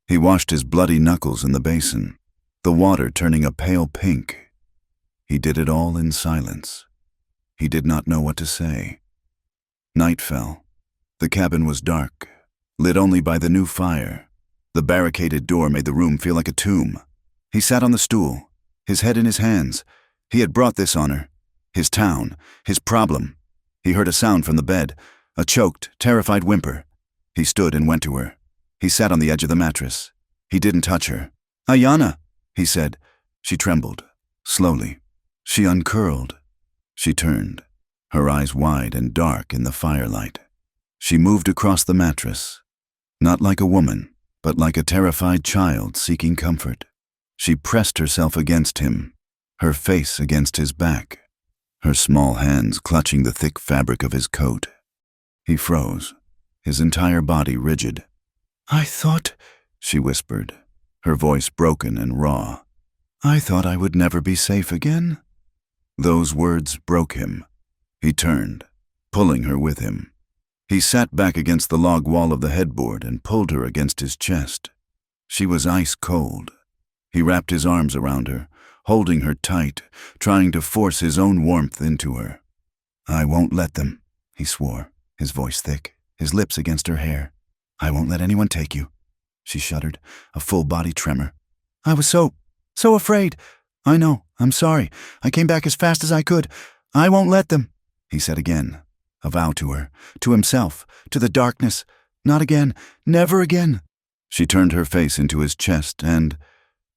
He washed his bloody knuckles in the basin, the water turning a pale pink. He did it all in silence. He did not know what to say. Night fell. The cabin was dark, lit only by the new fire. The barricaded door made the room feel like a tomb. He sat on the stool, his head in his hands. He had brought this on her, his town, his problem. He heard a sound from the bed, a choked, terrified whimper. He stood and went to her. He sat on the edge of the mattress. He didn't touch her. "Ayanna," he said. She trembled, slowly. She uncurled. She turned, her eyes wide and dark in the firelight. She moved across the mattress, not like a woman, but like a terrified child seeking comfort. She pressed herself against him, her face against his back, her small hands clutching the thick fabric of his coat. He froze, his entire body rigid. "I thought," she whispered, her voice broken and raw, "I thought I would never be safe again." Those words broke him. He turned, pulling her with him. He sat back against the log wall of the headboard and pulled her against his chest. She was ice cold. He wrapped his arms around her, holding her tight, trying to force his own warmth into her. "I won't let them," he swore, his voice thick, his lips against her hair. "I won't let anyone take you." she shuddered, a full-body tremor. "I was so afraid. I know, I'm sorry. I came back as fast as I could. I won't let them," he said again, a vow to her, to himself, to the darkness. "Not again, never again." She turned her face into his chest and,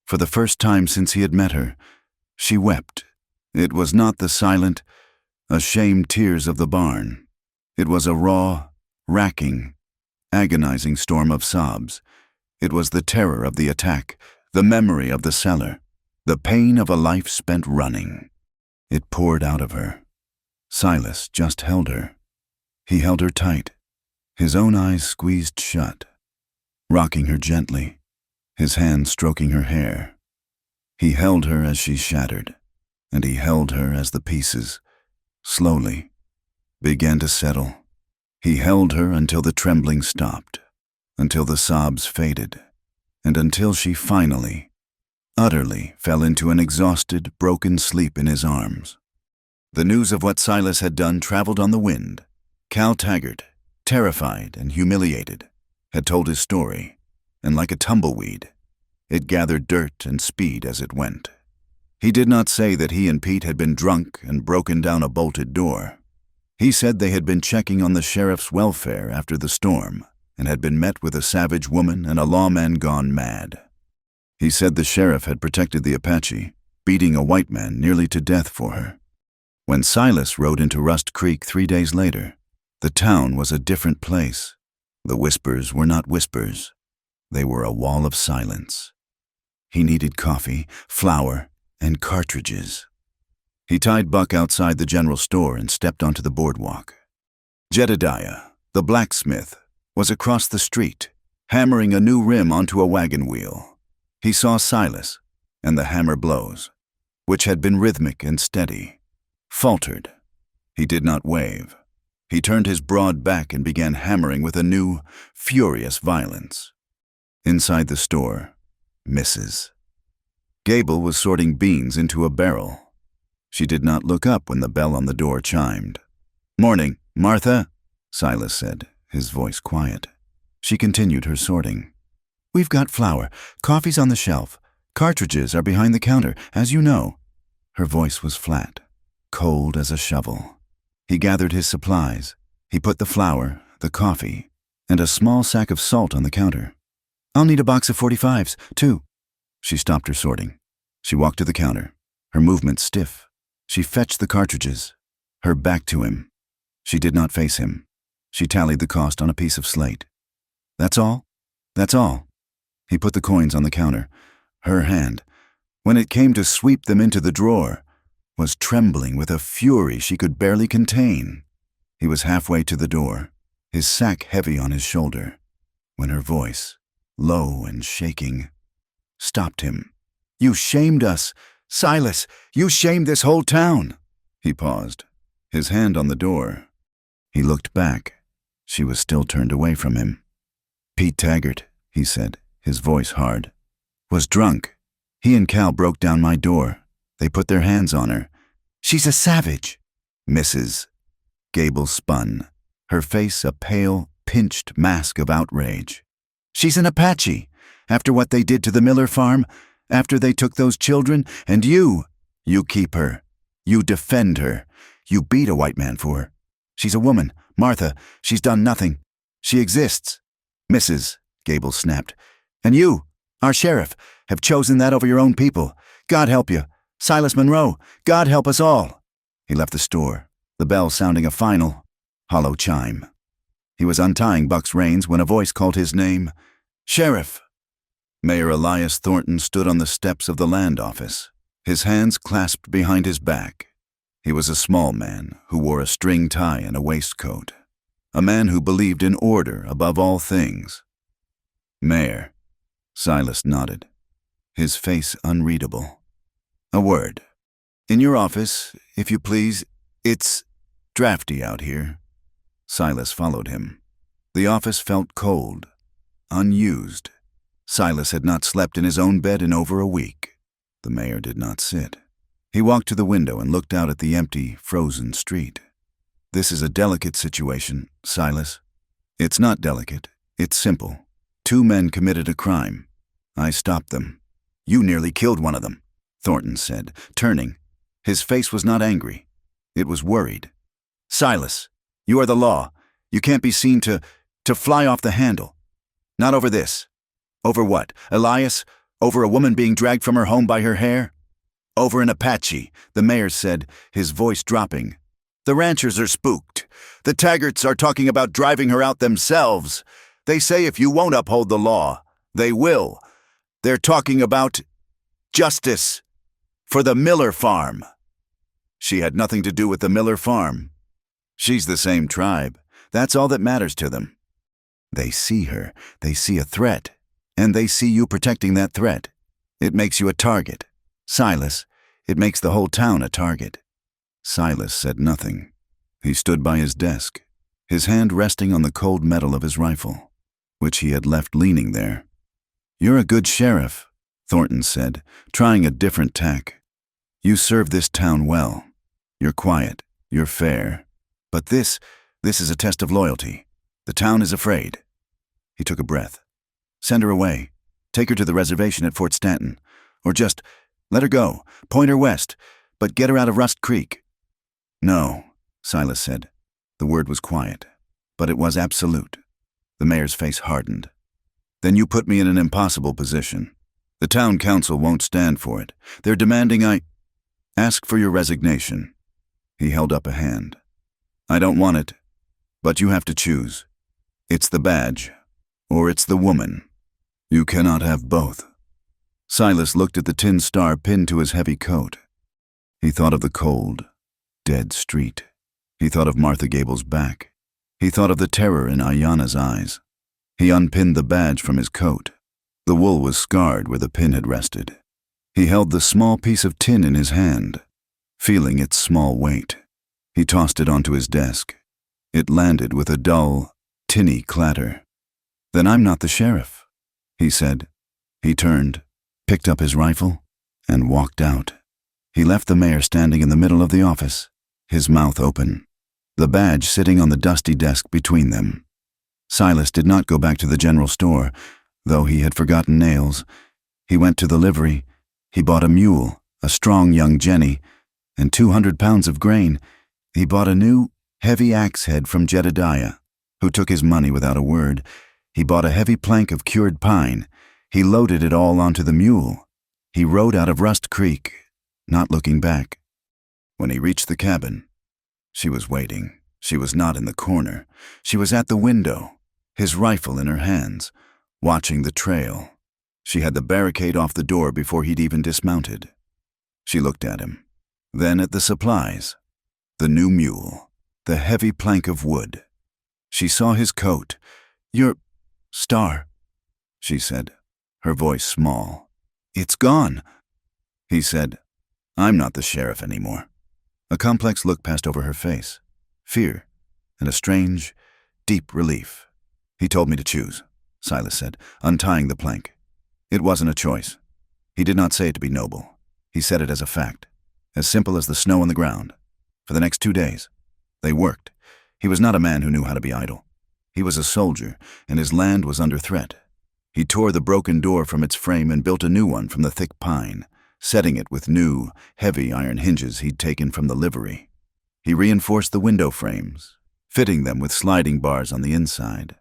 for the first time since he had met her, she wept. It was not the silent, ashamed tears of the barn. It was a raw, racking, agonizing storm of sobs. It was the terror of the attack, the memory of the cellar, the pain of a life spent running. It poured out of her. Silas just held her. He held her tight, his own eyes squeezed shut, rocking her gently, his hand stroking her hair. He held her as she shattered, and he held her as the pieces, slowly, began to settle. He held her until the trembling stopped, until the sobs faded, and until she finally, utterly fell into an exhausted, broken sleep in his arms. The news of what Silas had done traveled on the wind. Cal Taggart, terrified and humiliated, had told his story, and like a tumbleweed, it gathered dirt and speed as it went. He did not say that he and Pete had been drunk and broken down a bolted door. He said they had been checking on the sheriff's welfare after the storm and had been met with a savage woman and a lawman gone mad. He said the sheriff had protected the Apache, beating a white man nearly to death for her. When Silas rode into Rust Creek 3 days later, the town was a different place. The whispers were not whispers. They were a wall of silence. He needed coffee, flour, and cartridges. He tied Buck outside the general store and stepped onto the boardwalk. Jedediah, the blacksmith, was across the street, hammering a new rim onto a wagon wheel. He saw Silas, and the hammer blows, which had been rhythmic and steady, faltered. He did not wave. He turned his broad back and began hammering with a new, furious violence. Inside the store, Mrs. Gable was sorting beans into a barrel. She did not look up when the bell on the door chimed. "Morning, Martha," Silas said, his voice quiet. She continued her sorting. "We've got flour. Coffee's on the shelf. Cartridges are behind the counter, as you know." Her voice was flat, cold as a shovel. He gathered his supplies. He put the flour, the coffee, and a small sack of salt on the counter. "I'll need a box of 45s, too." She stopped her sorting. She walked to the counter, her movement stiff. She fetched the cartridges, her back to him. She did not face him. She tallied the cost on a piece of slate. "That's all? That's all." He put the coins on the counter. Her hand, when it came to sweep them into the drawer, was trembling with a fury she could barely contain. He was halfway to the door, his sack heavy on his shoulder, when her voice, low and shaking, stopped him. "You shamed us. Silas, you shamed this whole town." He paused, his hand on the door. He looked back. She was still turned away from him. "Pete Taggart," he said, his voice hard, "was drunk. He and Cal broke down my door. They put their hands on her. She's a savage." Mrs. Gable spun, her face a pale, pinched mask of outrage. "She's an Apache. After what they did to the Miller farm, after they took those children, and you keep her. You defend her. You beat a white man for her. She's a woman. Martha, she's done nothing. She exists." Mrs. Gable snapped. "And you, our sheriff, have chosen that over your own people. God help you. Silas Monroe, God help us all." He left the store, the bell sounding a final, hollow chime. He was untying Buck's reins when a voice called his name. "Sheriff!" Mayor Elias Thornton stood on the steps of the land office, his hands clasped behind his back. He was a small man who wore a string tie and a waistcoat, a man who believed in order above all things. "Mayor," Silas nodded, his face unreadable. "A word. In your office, if you please. It's drafty out here." Silas followed him. The office felt cold, unused. Silas had not slept in his own bed in over a week. The mayor did not sit. He walked to the window and looked out at the empty, frozen street. "This is a delicate situation, Silas." "It's not delicate. It's simple. 2 men committed a crime. I stopped them. You nearly killed one of them, Thornton said, turning. His face was not angry. It was worried. Silas, you are the law. You can't be seen to fly off the handle. Not over this. Over what? Elias? Over a woman being dragged from her home by her hair? Over an Apache, the mayor said, his voice dropping. The ranchers are spooked. The Taggarts are talking about driving her out themselves. They say if you won't uphold the law, they will. They're talking about justice for the Miller farm. She had nothing to do with the Miller farm. She's the same tribe. That's all that matters to them. They see her. They see a threat. And they see you protecting that threat. It makes you a target. Silas, it makes the whole town a target. Silas said nothing. He stood by his desk, his hand resting on the cold metal of his rifle, which he had left leaning there. You're a good sheriff, Thornton said, trying a different tack. You serve this town well. You're quiet. You're fair. But this is a test of loyalty. The town is afraid. He took a breath. Send her away. Take her to the reservation at Fort Stanton. Or just let her go. Point her west. But get her out of Rust Creek. No, Silas said. The word was quiet, but it was absolute. The mayor's face hardened. Then you put me in an impossible position. The town council won't stand for it. They're demanding I ask for your resignation. He held up a hand. I don't want it, but you have to choose. It's the badge, or it's the woman. You cannot have both. Silas looked at the tin star pinned to his heavy coat. He thought of the cold, dead street. He thought of Martha Gable's back. He thought of the terror in Ayanna's eyes. He unpinned the badge from his coat. The wool was scarred where the pin had rested. He held the small piece of tin in his hand, feeling its small weight. He tossed it onto his desk. It landed with a dull, tinny clatter. Then I'm not the sheriff, he said. He turned, picked up his rifle, and walked out. He left the mayor standing in the middle of the office, his mouth open, the badge sitting on the dusty desk between them. Silas did not go back to the general store, though he had forgotten nails. He went to the livery. He bought a mule, a strong young jenny, and 200 pounds of grain. He bought a new, heavy axe head from Jedediah, who took his money without a word. He bought a heavy plank of cured pine. He loaded it all onto the mule. He rode out of Rust Creek, not looking back. When he reached the cabin, she was waiting. She was not in the corner. She was at the window, his rifle in her hands, watching the trail. She had the barricade off the door before he'd even dismounted. She looked at him, then at the supplies, the new mule, the heavy plank of wood. She saw his coat. Your star, she said, her voice small. It's gone, he said. I'm not the sheriff anymore. A complex look passed over her face, fear, and a strange, deep relief. He told me to choose, Silas said, untying the plank. It wasn't a choice. He did not say it to be noble. He said it as a fact, as simple as the snow on the ground. For the next 2 days, they worked. He was not a man who knew how to be idle. He was a soldier, and his land was under threat. He tore the broken door from its frame and built a new one from the thick pine, setting it with new, heavy iron hinges he'd taken from the livery. He reinforced the window frames, fitting them with sliding bars on the inside.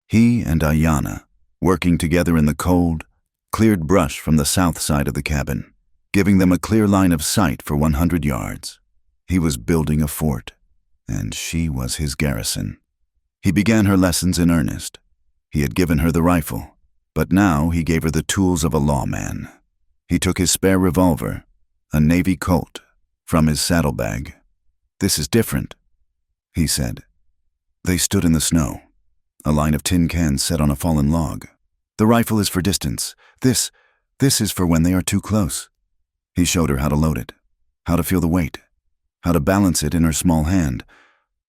He and Ayanna, working together in the cold, cleared brush from the south side of the cabin, giving them a clear line of sight for 100 yards. He was building a fort, and she was his garrison. He began her lessons in earnest. He had given her the rifle, but now he gave her the tools of a lawman. He took his spare revolver, a Navy Colt, from his saddlebag. This is different, he said. They stood in the snow, a line of tin cans set on a fallen log. The rifle is for distance. This is for when they are too close. He showed her how to load it, how to feel the weight, how to balance it in her small hand.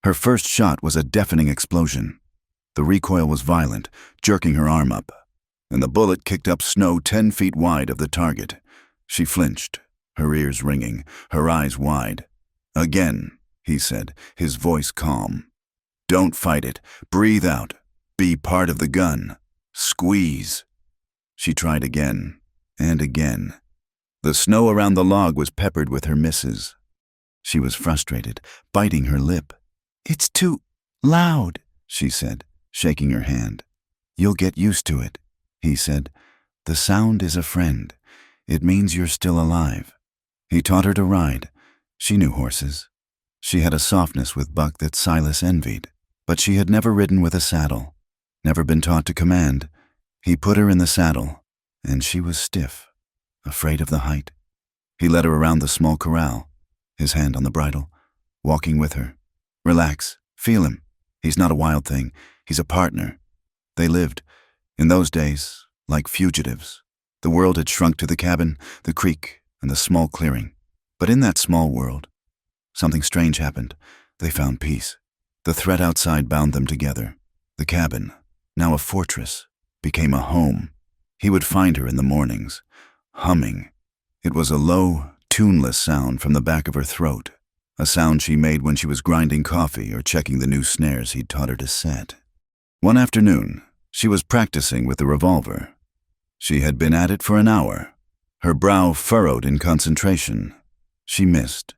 Her first shot was a deafening explosion. The recoil was violent, jerking her arm up, and the bullet kicked up snow 10 feet wide of the target. She flinched, her ears ringing, her eyes wide. Again, he said, his voice calm. Don't fight it. Breathe out. Be part of the gun. Squeeze. She tried again and again. The snow around the log was peppered with her misses. She was frustrated, biting her lip. "It's too loud," she said, shaking her hand. "You'll get used to it," he said. "The sound is a friend. It means you're still alive." He taught her to ride. She knew horses. She had a softness with Buck that Silas envied, but she had never ridden with a saddle, never been taught to command. He put her in the saddle, and she was stiff, afraid of the height. He led her around the small corral, his hand on the bridle, walking with her. "Relax, feel him. He's not a wild thing. He's a partner." They lived, in those days, like fugitives. The world had shrunk to the cabin, the creek, and the small clearing. But in that small world, something strange happened. They found peace. The threat outside bound them together. The cabin, now a fortress, became a home. He would find her in the mornings, humming. It was a low, tuneless sound from the back of her throat, a sound she made when she was grinding coffee or checking the new snares he'd taught her to set. One afternoon, she was practicing with the revolver. She had been at it for an hour, her brow furrowed in concentration. She missed.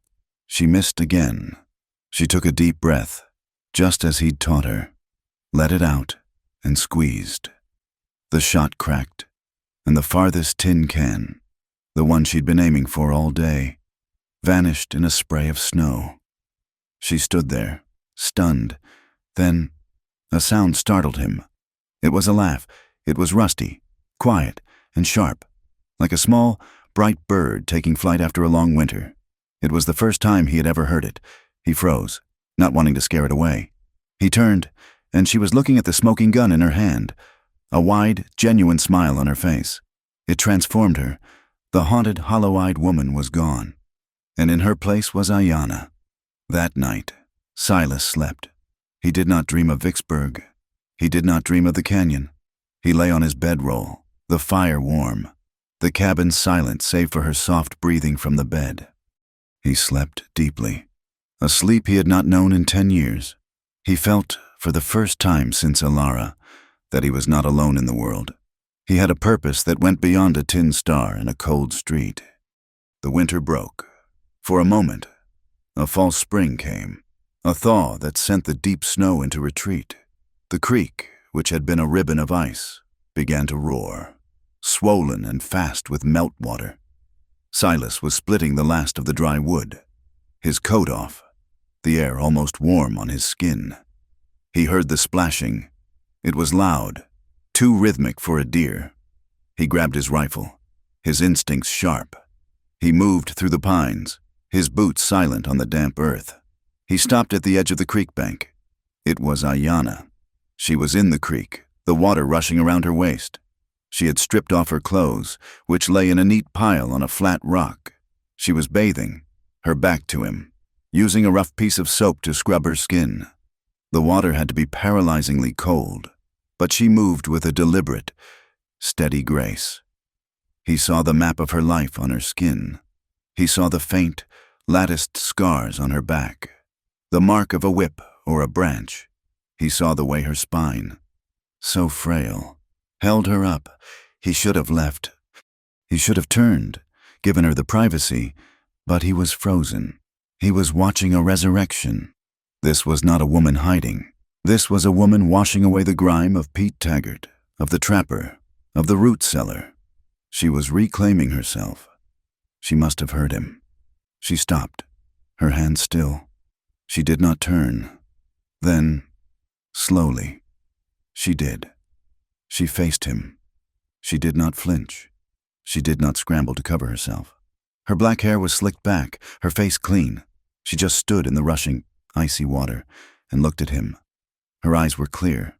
She missed again. She took a deep breath, just as he'd taught her, let it out, and squeezed. The shot cracked, and the farthest tin can, the one she'd been aiming for all day, vanished in a spray of snow. She stood there, stunned. Then a sound startled him. It was a laugh. It was rusty, quiet, and sharp, like a small, bright bird taking flight after a long winter. It was the first time he had ever heard it. He froze, not wanting to scare it away. He turned, and she was looking at the smoking gun in her hand, a wide, genuine smile on her face. It transformed her. The haunted, hollow-eyed woman was gone, and in her place was Ayanna. That night, Silas slept. He did not dream of Vicksburg. He did not dream of the canyon. He lay on his bedroll, the fire warm, the cabin silent save for her soft breathing from the bed. He slept deeply, a sleep he had not known in 10 years. He felt, for the first time since Alara, that he was not alone in the world. He had a purpose that went beyond a tin star and a cold street. The winter broke. For a moment, a false spring came, a thaw that sent the deep snow into retreat. The creek, which had been a ribbon of ice, began to roar, swollen and fast with meltwater. Silas was splitting the last of the dry wood, his coat off, the air almost warm on his skin. He heard the splashing. It was loud, too rhythmic for a deer. He grabbed his rifle, his instincts sharp. He moved through the pines, his boots silent on the damp earth. He stopped at the edge of the creek bank. It was Ayanna. She was in the creek, the water rushing around her waist. She had stripped off her clothes, which lay in a neat pile on a flat rock. She was bathing, her back to him, using a rough piece of soap to scrub her skin. The water had to be paralyzingly cold, but she moved with a deliberate, steady grace. He saw the map of her life on her skin. He saw the faint, latticed scars on her back, the mark of a whip or a branch. He saw the way her spine, so frail, held her up. He should have left. He should have turned, given her the privacy, but he was frozen. He was watching a resurrection. This was not a woman hiding. This was a woman washing away the grime of Pete Taggart, of the trapper, of the root seller. She was reclaiming herself. She must have heard him. She stopped, her hand still. She did not turn. Then, slowly, she did. She faced him. She did not flinch. She did not scramble to cover herself. Her black hair was slicked back, her face clean. She just stood in the rushing, icy water and looked at him. Her eyes were clear.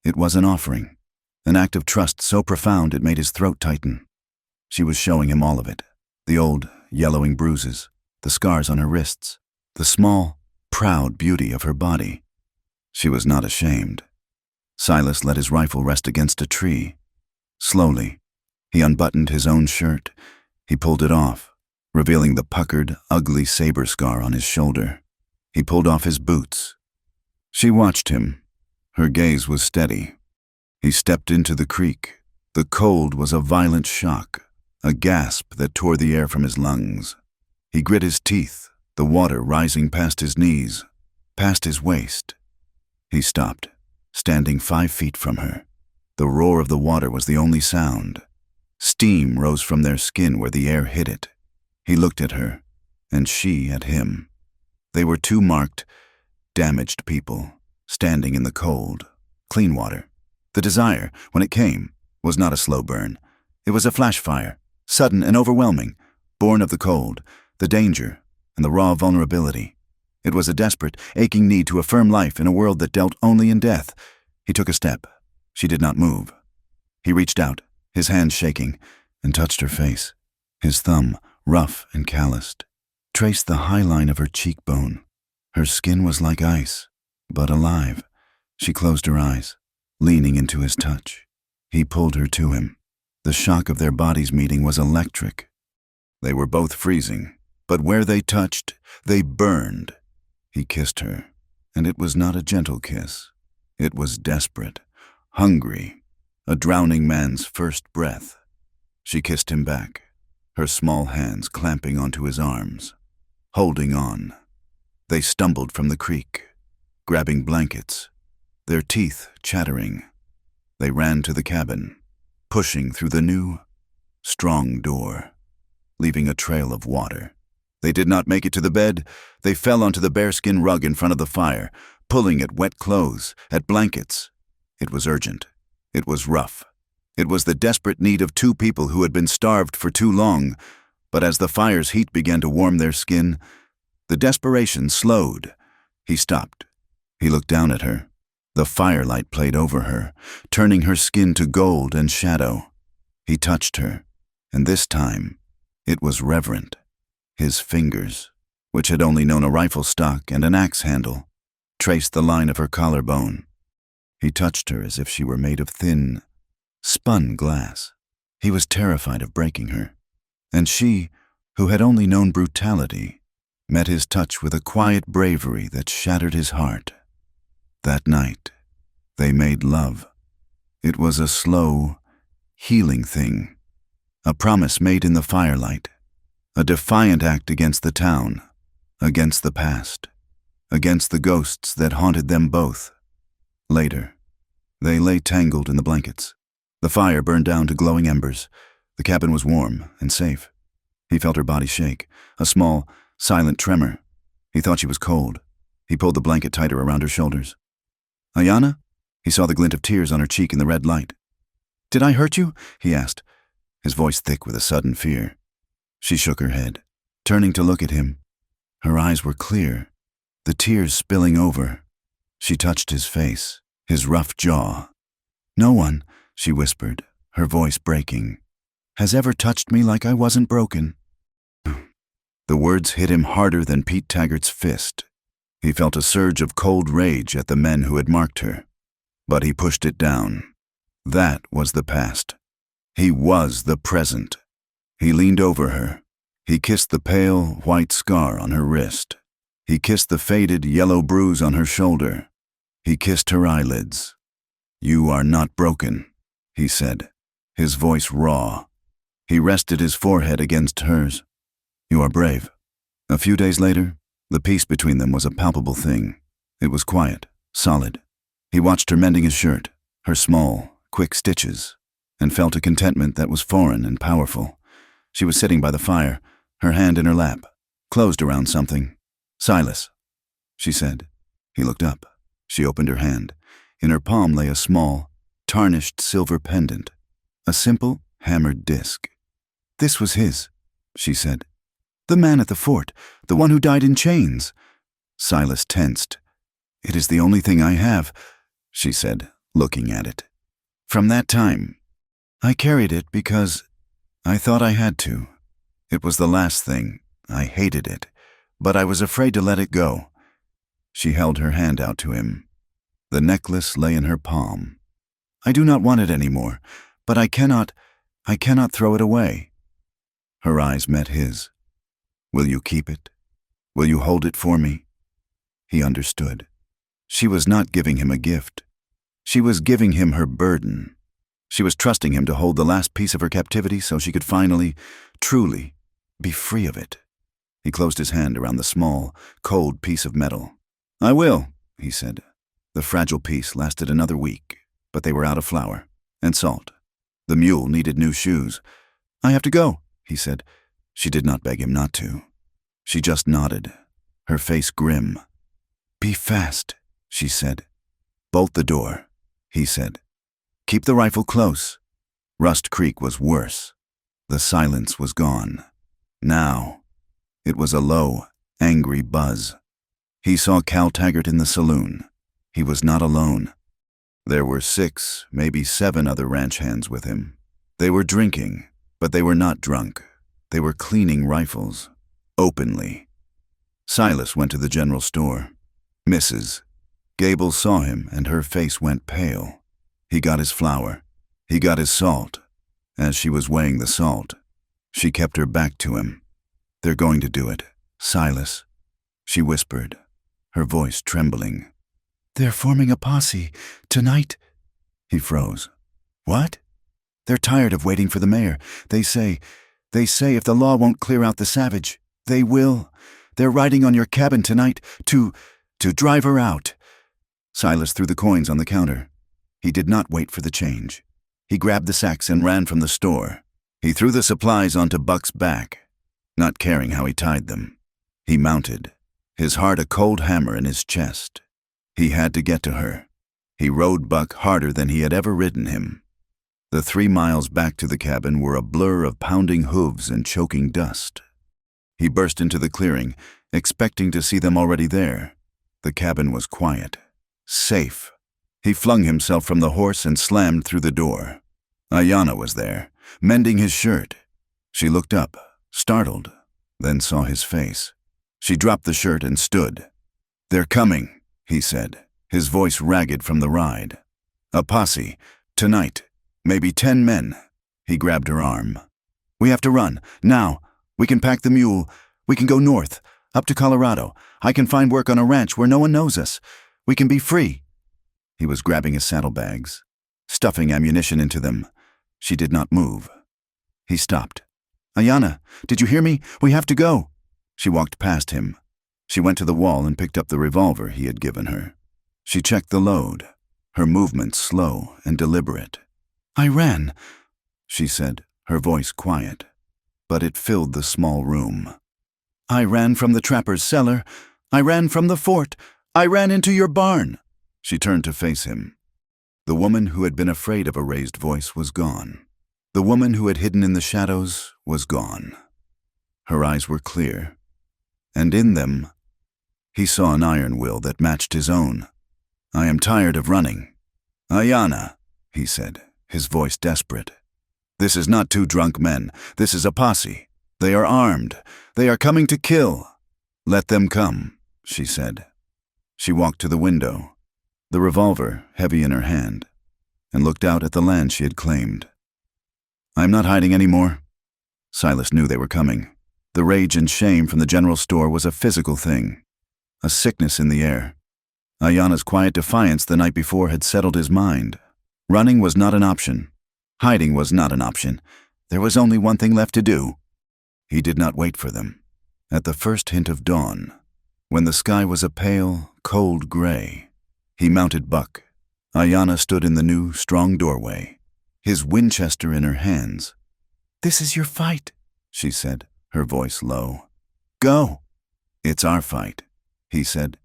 It was an offering, an act of trust so profound it made his throat tighten. She was showing him all of it, the old, yellowing bruises, the scars on her wrists, the small, proud beauty of her body. She was not ashamed. Silas let his rifle rest against a tree. Slowly, he unbuttoned his own shirt. He pulled it off, revealing the puckered, ugly saber scar on his shoulder. He pulled off his boots. She watched him. Her gaze was steady. He stepped into the creek. The cold was a violent shock, a gasp that tore the air from his lungs. He grit his teeth, the water rising past his knees, past his waist. He stopped, standing 5 feet from her. The roar of the water was the only sound. Steam rose from their skin where the air hit it. He looked at her, and she at him. They were two marked, damaged people, standing in the cold, clean water. The desire, when it came, was not a slow burn. It was a flash fire, sudden and overwhelming, born of the cold, the danger, and the raw vulnerability. It was a desperate, aching need to affirm life in a world that dealt only in death. He took a step. She did not move. He reached out, his hands shaking, and touched her face. His thumb, rough and calloused, traced the high line of her cheekbone. Her skin was like ice, but alive. She closed her eyes, leaning into his touch. He pulled her to him. The shock of their bodies meeting was electric. They were both freezing, but where they touched, they burned. He kissed her, and it was not a gentle kiss. It was desperate, hungry, a drowning man's first breath. She kissed him back, her small hands clamping onto his arms, holding on. They stumbled from the creek, grabbing blankets, their teeth chattering. They ran to the cabin, pushing through the new, strong door, leaving a trail of water. They did not make it to the bed. They fell onto the bearskin rug in front of the fire, pulling at wet clothes, at blankets. It was urgent. It was rough. It was the desperate need of two people who had been starved for too long. But as the fire's heat began to warm their skin, the desperation slowed. He stopped. He looked down at her. The firelight played over her, turning her skin to gold and shadow. He touched her, and this time, it was reverent. His fingers, which had only known a rifle stock and an axe handle, traced the line of her collarbone. He touched her as if she were made of thin, spun glass. He was terrified of breaking her, and she, who had only known brutality, met his touch with a quiet bravery that shattered his heart. That night, they made love. It was a slow, healing thing, a promise made in the firelight, a defiant act against the town, against the past, against the ghosts that haunted them both. Later, they lay tangled in the blankets. The fire burned down to glowing embers. The cabin was warm and safe. He felt her body shake, a small, silent tremor. He thought she was cold. He pulled the blanket tighter around her shoulders. "Ayana?" He saw the glint of tears on her cheek in the red light. "Did I hurt you?" he asked, his voice thick with a sudden fear. She shook her head, turning to look at him. Her eyes were clear, the tears spilling over. She touched his face, his rough jaw. "No one," she whispered, her voice breaking, "has ever touched me like I wasn't broken." The words hit him harder than Pete Taggart's fist. He felt a surge of cold rage at the men who had marked her, but he pushed it down. That was the past. He was the present. He leaned over her. He kissed the pale, white scar on her wrist. He kissed the faded, yellow bruise on her shoulder. He kissed her eyelids. "You are not broken," he said, his voice raw. He rested his forehead against hers. "You are brave." A few days later, the peace between them was a palpable thing. It was quiet, solid. He watched her mending his shirt, her small, quick stitches, and felt a contentment that was foreign and powerful. She was sitting by the fire, her hand in her lap, closed around something. "Silas," she said. He looked up. She opened her hand. In her palm lay a small, tarnished silver pendant, a simple, hammered disc. "This was his," she said. "The man at the fort, the one who died in chains." Silas tensed. "It is the only thing I have," she said, looking at it. "From that time, I carried it because I thought I had to. It was the last thing. I hated it, but I was afraid to let it go." She held her hand out to him. The necklace lay in her palm. "I do not want it anymore, but I cannot throw it away." Her eyes met his. "Will you keep it? Will you hold it for me?" He understood. She was not giving him a gift. She was giving him her burden. She was trusting him to hold the last piece of her captivity so she could finally, truly, be free of it. He closed his hand around the small, cold piece of metal. "I will," he said. The fragile piece lasted another week, but they were out of flour and salt. The mule needed new shoes. "I have to go," he said. She did not beg him not to. She just nodded, her face grim. "Be fast," she said. "Bolt the door," he said. "Keep the rifle close." Rust Creek was worse. The silence was gone. Now, it was a low, angry buzz. He saw Cal Taggart in the saloon. He was not alone. There were 6, maybe 7 other ranch hands with him. They were drinking, but they were not drunk. They were cleaning rifles, openly. Silas went to the general store. Mrs. Gable saw him, and her face went pale. He got his flour. He got his salt. As she was weighing the salt, she kept her back to him. "They're going to do it, Silas," she whispered, her voice trembling. "They're forming a posse. Tonight." He froze. "What?" "They're tired of waiting for the mayor. They say if the law won't clear out the savage, they will. They're riding on your cabin tonight to drive her out." Silas threw the coins on the counter. He did not wait for the change. He grabbed the sacks and ran from the store. He threw the supplies onto Buck's back, not caring how he tied them. He mounted, his heart a cold hammer in his chest. He had to get to her. He rode Buck harder than he had ever ridden him. The 3 miles back to the cabin were a blur of pounding hooves and choking dust. He burst into the clearing, expecting to see them already there. The cabin was quiet, safe. He flung himself from the horse and slammed through the door. Ayanna was there, mending his shirt. She looked up, startled, then saw his face. She dropped the shirt and stood. "They're coming," he said, his voice ragged from the ride. "A posse, tonight, maybe 10 men." He grabbed her arm. "We have to run, now. We can pack the mule. We can go north, up to Colorado. I can find work on a ranch where no one knows us. We can be free." He was grabbing his saddlebags, stuffing ammunition into them. She did not move. He stopped. "Ayanna, did you hear me? We have to go." She walked past him. She went to the wall and picked up the revolver he had given her. She checked the load, her movements slow and deliberate. "I ran," she said, her voice quiet, but it filled the small room. "I ran from the trapper's cellar. I ran from the fort. I ran into your barn." She turned to face him. The woman who had been afraid of a raised voice was gone. The woman who had hidden in the shadows was gone. Her eyes were clear, and in them, he saw an iron will that matched his own. "I am tired of running." "Ayanna," he said, his voice desperate. "This is not 2 drunk men. This is a posse. They are armed. They are coming to kill." "Let them come," she said. She walked to the window, the revolver heavy in her hand, and looked out at the land she had claimed. "I'm not hiding anymore." Silas knew they were coming. The rage and shame from the general store was a physical thing, a sickness in the air. Ayanna's quiet defiance the night before had settled his mind. Running was not an option. Hiding was not an option. There was only one thing left to do. He did not wait for them. At the first hint of dawn, when the sky was a pale, cold gray, he mounted Buck. Ayanna stood in the new, strong doorway, his Winchester in her hands. "This is your fight," she said, her voice low. "Go." "It's our fight," he said.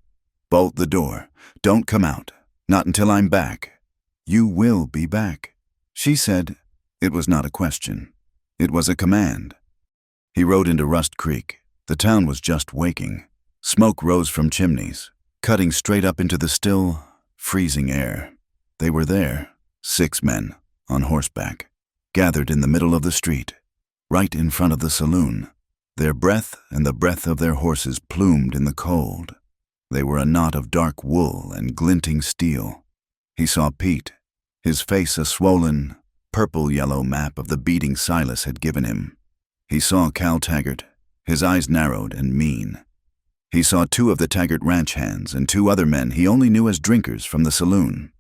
"Bolt the door. Don't come out. Not until I'm back." "You will be back," she said. It was not a question. It was a command. He rode into Rust Creek. The town was just waking. Smoke rose from chimneys, cutting straight up into the still, freezing air. They were there, 6 men, on horseback, gathered in the middle of the street, right in front of the saloon, their breath and the breath of their horses plumed in the cold. They were a knot of dark wool and glinting steel. He saw Pete, his face a swollen, purple-yellow map of the beating Silas had given him. He saw Cal Taggart, his eyes narrowed and mean. He saw 2 of the Taggart ranch hands and 2 other men he only knew as drinkers from the saloon.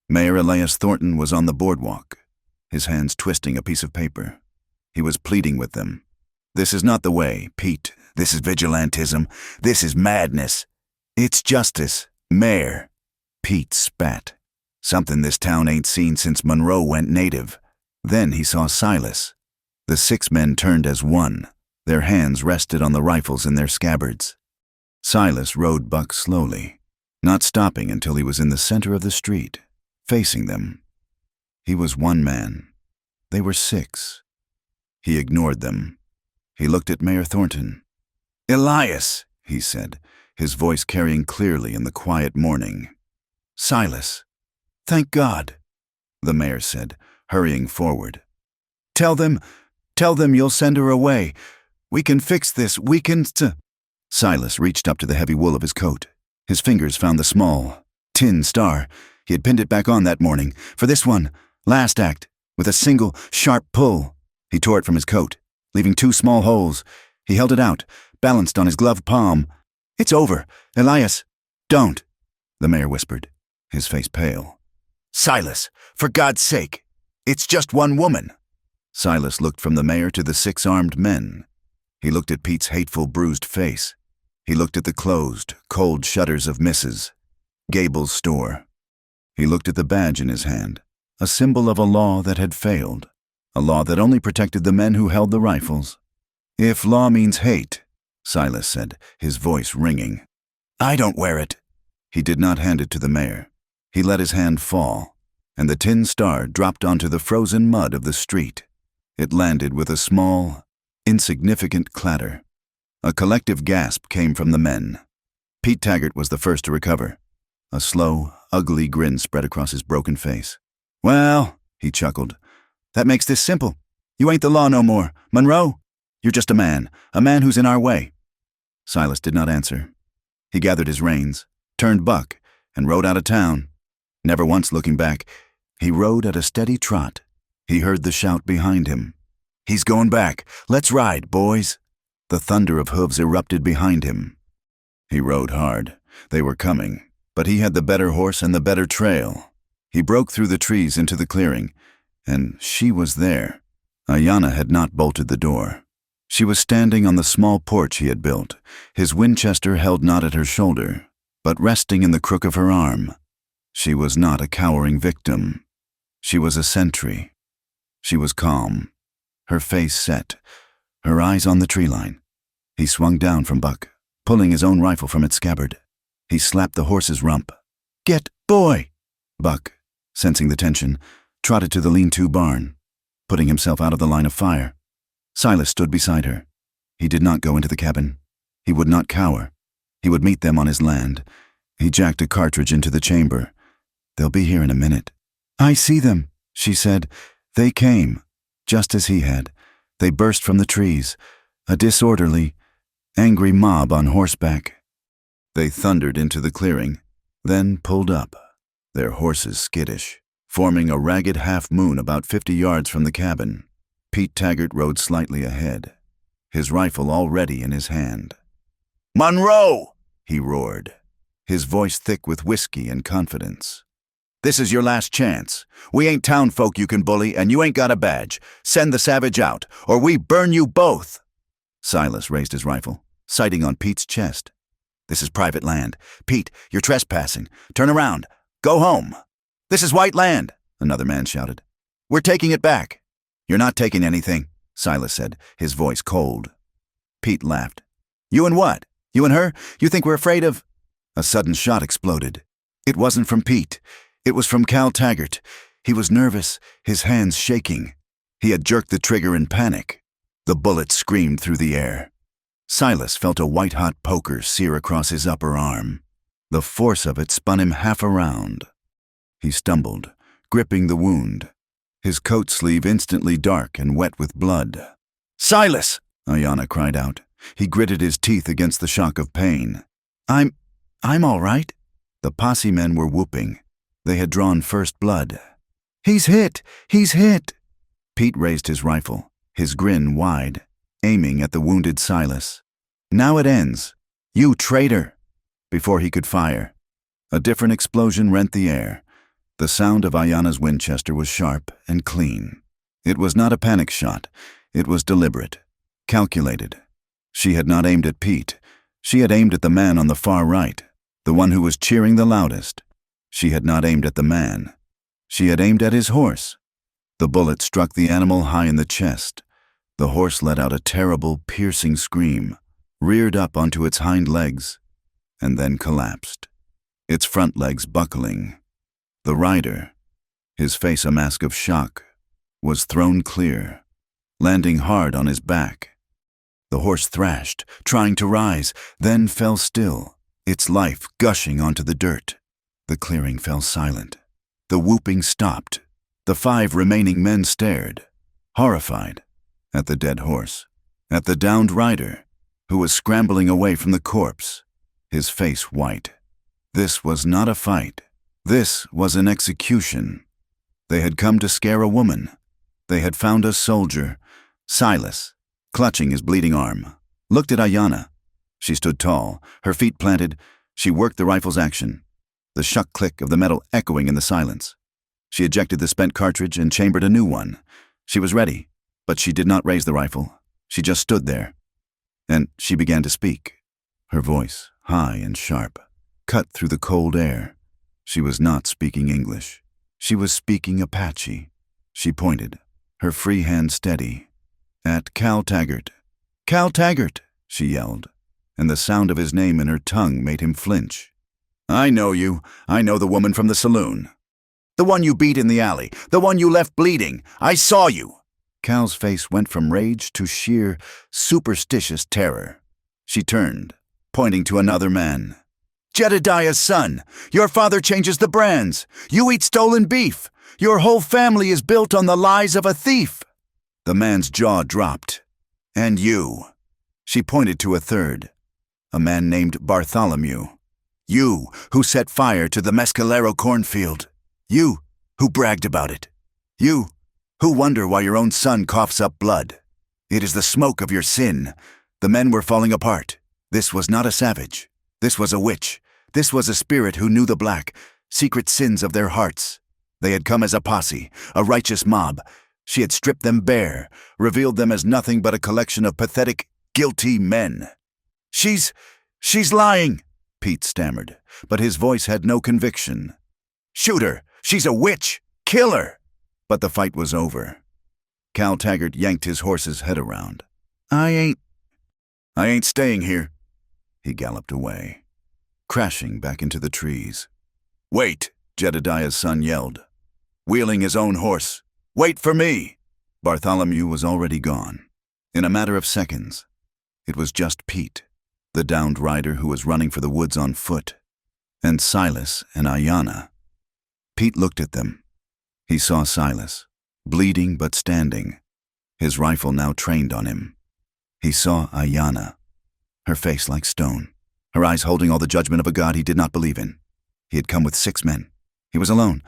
Mayor Elias Thornton was on the boardwalk, his hands twisting a piece of paper. He was pleading with them. "This is not the way, Pete. This is vigilantism. This is madness. It's justice, Mayor." Pete spat. "Something this town ain't seen since Monroe went native." Then he saw Silas. The 6 men turned as one. Their hands rested on the rifles in their scabbards. Silas rode Buck slowly, not stopping until he was in the center of the street, facing them. He was one man. They were 6. He ignored them. He looked at Mayor Thornton. "Elias," he said, his voice carrying clearly in the quiet morning. "Silas." "Thank God," the mayor said, hurrying forward. Tell them you'll send her away. We can fix this, we can Silas reached up to the heavy wool of his coat. His fingers found the small tin star. He had pinned it back on that morning, for this one, last act, with a single, sharp pull. He tore it from his coat, leaving 2 small holes. He held it out, balanced on his gloved palm. "It's over, Elias." "Don't," the mayor whispered, his face pale. "Silas, for God's sake, it's just one woman." Silas looked from the mayor to the 6 armed men. He looked at Pete's hateful, bruised face. He looked at the closed, cold shutters of Mrs. Gable's store. He looked at the badge in his hand, a symbol of a law that had failed, a law that only protected the men who held the rifles. "If law means hate," Silas said, his voice ringing, "I don't wear it." He did not hand it to the mayor. He let his hand fall, and the tin star dropped onto the frozen mud of the street. It landed with a small, insignificant clatter. A collective gasp came from the men. Pete Taggart was the first to recover. A slow, ugly grin spread across his broken face. "Well," he chuckled, "that makes this simple. You ain't the law no more. Monroe, you're just a man who's in our way." Silas did not answer. He gathered his reins, turned buck, and rode out of town. Never once looking back, he rode at a steady trot. He heard the shout behind him. "He's going back. Let's ride, boys." The thunder of hooves erupted behind him. He rode hard. They were coming, but he had the better horse and the better trail. He broke through the trees into the clearing, and she was there. Ayanna had not bolted the door. She was standing on the small porch he had built, his Winchester held not at her shoulder, but resting in the crook of her arm. She was not a cowering victim. She was a sentry. She was calm, her face set, her eyes on the tree line. He swung down from Buck, pulling his own rifle from its scabbard. He slapped the horse's rump. "Get, boy!" Buck, sensing the tension, trotted to the lean-to barn, putting himself out of the line of fire. Silas stood beside her. He did not go into the cabin. He would not cower. He would meet them on his land. He jacked a cartridge into the chamber. "They'll be here in a minute." "I see them," she said. They came, just as he had. They burst from the trees, a disorderly, angry mob on horseback. They thundered into the clearing, then pulled up, their horses skittish, forming a ragged half-moon about 50 yards from the cabin. Pete Taggart rode slightly ahead, his rifle already in his hand. "Monroe!" he roared, his voice thick with whiskey and confidence. "This is your last chance. We ain't town folk you can bully, and you ain't got a badge. Send the savage out, or we burn you both." Silas raised his rifle, sighting on Pete's chest. "This is private land. Pete, you're trespassing. Turn around. Go home." "This is white land," another man shouted. "We're taking it back." "You're not taking anything," Silas said, his voice cold. Pete laughed. "You and what? You and her? You think we're afraid of—" A sudden shot exploded. It wasn't from Pete. It was from Cal Taggart. He was nervous, his hands shaking. He had jerked the trigger in panic. The bullet screamed through the air. Silas felt a white-hot poker sear across his upper arm. The force of it spun him half around. He stumbled, gripping the wound, his coat sleeve instantly dark and wet with blood. "Silas!" Ayanna cried out. He gritted his teeth against the shock of pain. I'm all right." The posse men were whooping. They had drawn first blood. He's hit! He's hit!" Pete raised his rifle, his grin wide, aiming at the wounded Silas. "Now it ends. You traitor!" Before he could fire, a different explosion rent the air. The sound of Ayana's Winchester was sharp and clean. It was not a panic shot. It was deliberate, calculated. She had not aimed at Pete. She had aimed at the man on the far right, the one who was cheering the loudest. She had not aimed at the man. She had aimed at his horse. The bullet struck the animal high in the chest. The horse let out a terrible, piercing scream, reared up onto its hind legs, and then collapsed, its front legs buckling. The rider, his face a mask of shock, was thrown clear, landing hard on his back. The horse thrashed, trying to rise, then fell still, its life gushing onto the dirt. The clearing fell silent. The whooping stopped. The 5 remaining men stared, horrified, at the dead horse, at the downed rider, who was scrambling away from the corpse, his face white. This was not a fight. This was an execution. They had come to scare a woman. They had found a soldier. Silas, clutching his bleeding arm, looked at Ayana. She stood tall, her feet planted. She worked the rifle's action, the shuck click of the metal echoing in the silence. She ejected the spent cartridge and chambered a new one. She was ready, but she did not raise the rifle. She just stood there. And she began to speak. Her voice, high and sharp, cut through the cold air. She was not speaking English. She was speaking Apache. She pointed, her free hand steady, at Cal Taggart. "Cal Taggart," she yelled, and the sound of his name in her tongue made him flinch. "I know you. I know the woman from the saloon. The one you beat in the alley. The one you left bleeding. I saw you." Cal's face went from rage to sheer, superstitious terror. She turned, pointing to another man. "Jedediah's son. Your father changes the brands. You eat stolen beef. Your whole family is built on the lies of a thief." The man's jaw dropped. "And you." She pointed to a third, a man named Bartholomew. "You who set fire to the Mescalero cornfield. You who bragged about it. You who wonder why your own son coughs up blood. It is the smoke of your sin. The men were falling apart. This was not a savage. This was a witch. This was a spirit who knew the black, secret sins of their hearts. They had come as a posse, a righteous mob. She had stripped them bare, revealed them as nothing but a collection of pathetic, guilty men. She's lying," Pete stammered, but his voice had no conviction. "Shoot her! She's a witch! Kill her!" But the fight was over. Cal Taggart yanked his horse's head around. I ain't staying here." He galloped away, crashing back into the trees. "Wait," Jedediah's son yelled, wheeling his own horse. "Wait for me!" Bartholomew was already gone. In a matter of seconds, it was just Pete, the downed rider who was running for the woods on foot, and Silas and Ayana. Pete looked at them. He saw Silas, bleeding but standing, his rifle now trained on him. He saw Ayana, her face like stone, her eyes holding all the judgment of a God he did not believe in. He had come with 6 men. He was alone,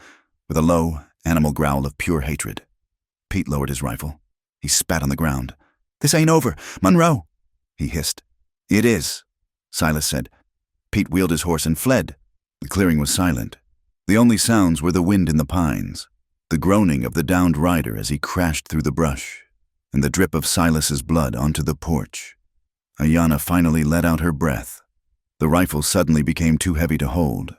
with a low, animal growl of pure hatred. Pete lowered his rifle. He spat on the ground. "This ain't over. Monroe!" he hissed. "It is," Silas said. Pete wheeled his horse and fled. The clearing was silent. The only sounds were the wind in the pines, the groaning of the downed rider as he crashed through the brush, and the drip of Silas's blood onto the porch. Ayana finally let out her breath. The rifle suddenly became too heavy to hold.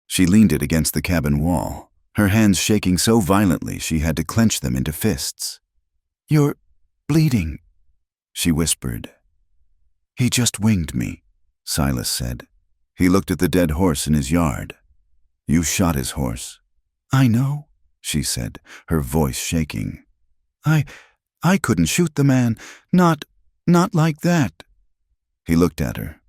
She leaned it against the cabin wall, her hands shaking so violently she had to clench them into fists. "You're bleeding," she whispered. "He just winged me," Silas said. He looked at the dead horse in his yard. "You shot his horse." "I know," she said, her voice shaking. I couldn't shoot the man. Not like that." He looked at her,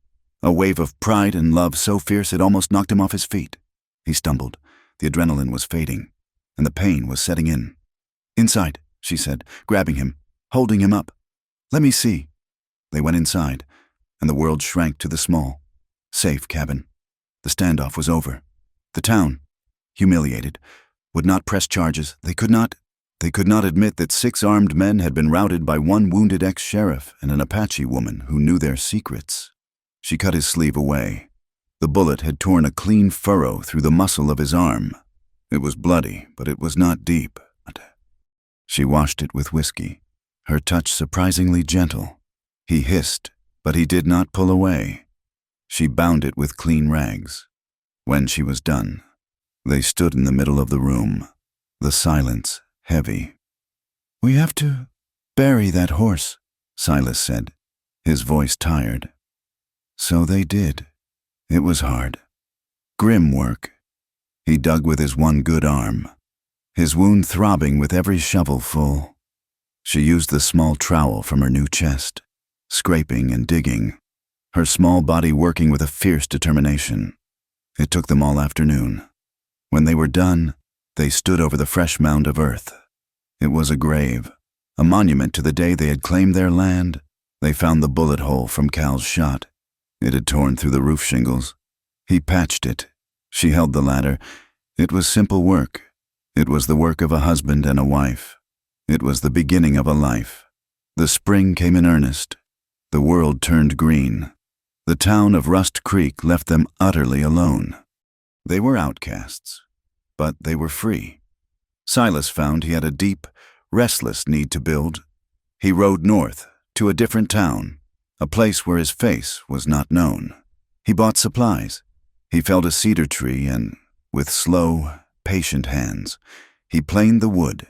a wave of pride and love so fierce it almost knocked him off his feet. He stumbled. The adrenaline was fading, and the pain was setting in. "Inside," she said, grabbing him, holding him up. "Let me see." They went inside, and the world shrank to the small, safe cabin. The standoff was over. The town, humiliated, would not press charges. They could not admit that 6 armed men had been routed by 1 wounded ex-sheriff and an Apache woman who knew their secrets. She cut his sleeve away. The bullet had torn a clean furrow through the muscle of his arm. It was bloody, but it was not deep. She washed it with whiskey, her touch surprisingly gentle. He hissed, but he did not pull away. She bound it with clean rags. When she was done, they stood in the middle of the room, the silence heavy. "We have to bury that horse," Silas said, his voice tired. So they did. It was hard. Grim work. He dug with his one good arm, his wound throbbing with every shovel full. She used the small trowel from her new chest, scraping and digging, her small body working with a fierce determination. It took them all afternoon. When they were done, they stood over the fresh mound of earth. It was a grave, a monument to the day they had claimed their land. They found the bullet hole from Cal's shot. It had torn through the roof shingles. He patched it. She held the ladder. It was simple work. It was the work of a husband and a wife. It was the beginning of a life. The spring came in earnest. The world turned green. The town of Rust Creek left them utterly alone. They were outcasts, but they were free. Silas found he had a deep, restless need to build. He rode north to a different town, a place where his face was not known. He bought supplies. He felled a cedar tree and, with slow, patient hands, he planed the wood.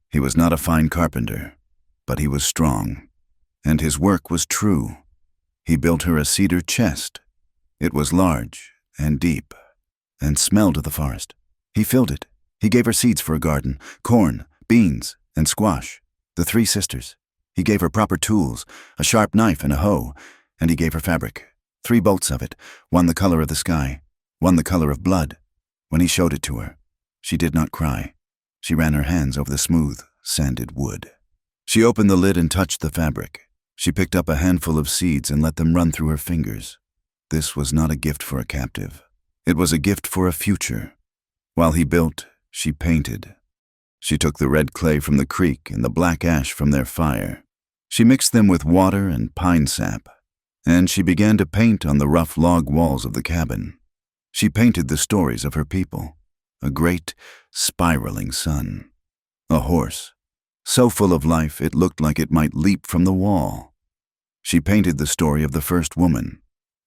He was not a fine carpenter, but he was strong, and his work was true. He built her a cedar chest. It was large and deep, and smelled of the forest. He filled it. He gave her seeds for a garden, corn, beans, and squash, the 3 sisters. He gave her proper tools, a sharp knife and a hoe, and he gave her fabric, 3 bolts of it, one the color of the sky, one the color of blood. When he showed it to her, she did not cry. She ran her hands over the smooth, sanded wood. She opened the lid and touched the fabric. She picked up a handful of seeds and let them run through her fingers. This was not a gift for a captive. It was a gift for a future. While he built, she painted. She took the red clay from the creek and the black ash from their fire. She mixed them with water and pine sap, and she began to paint on the rough log walls of the cabin. She painted the stories of her people, a great, spiraling sun, a horse, so full of life it looked like it might leap from the wall. She painted the story of the first woman,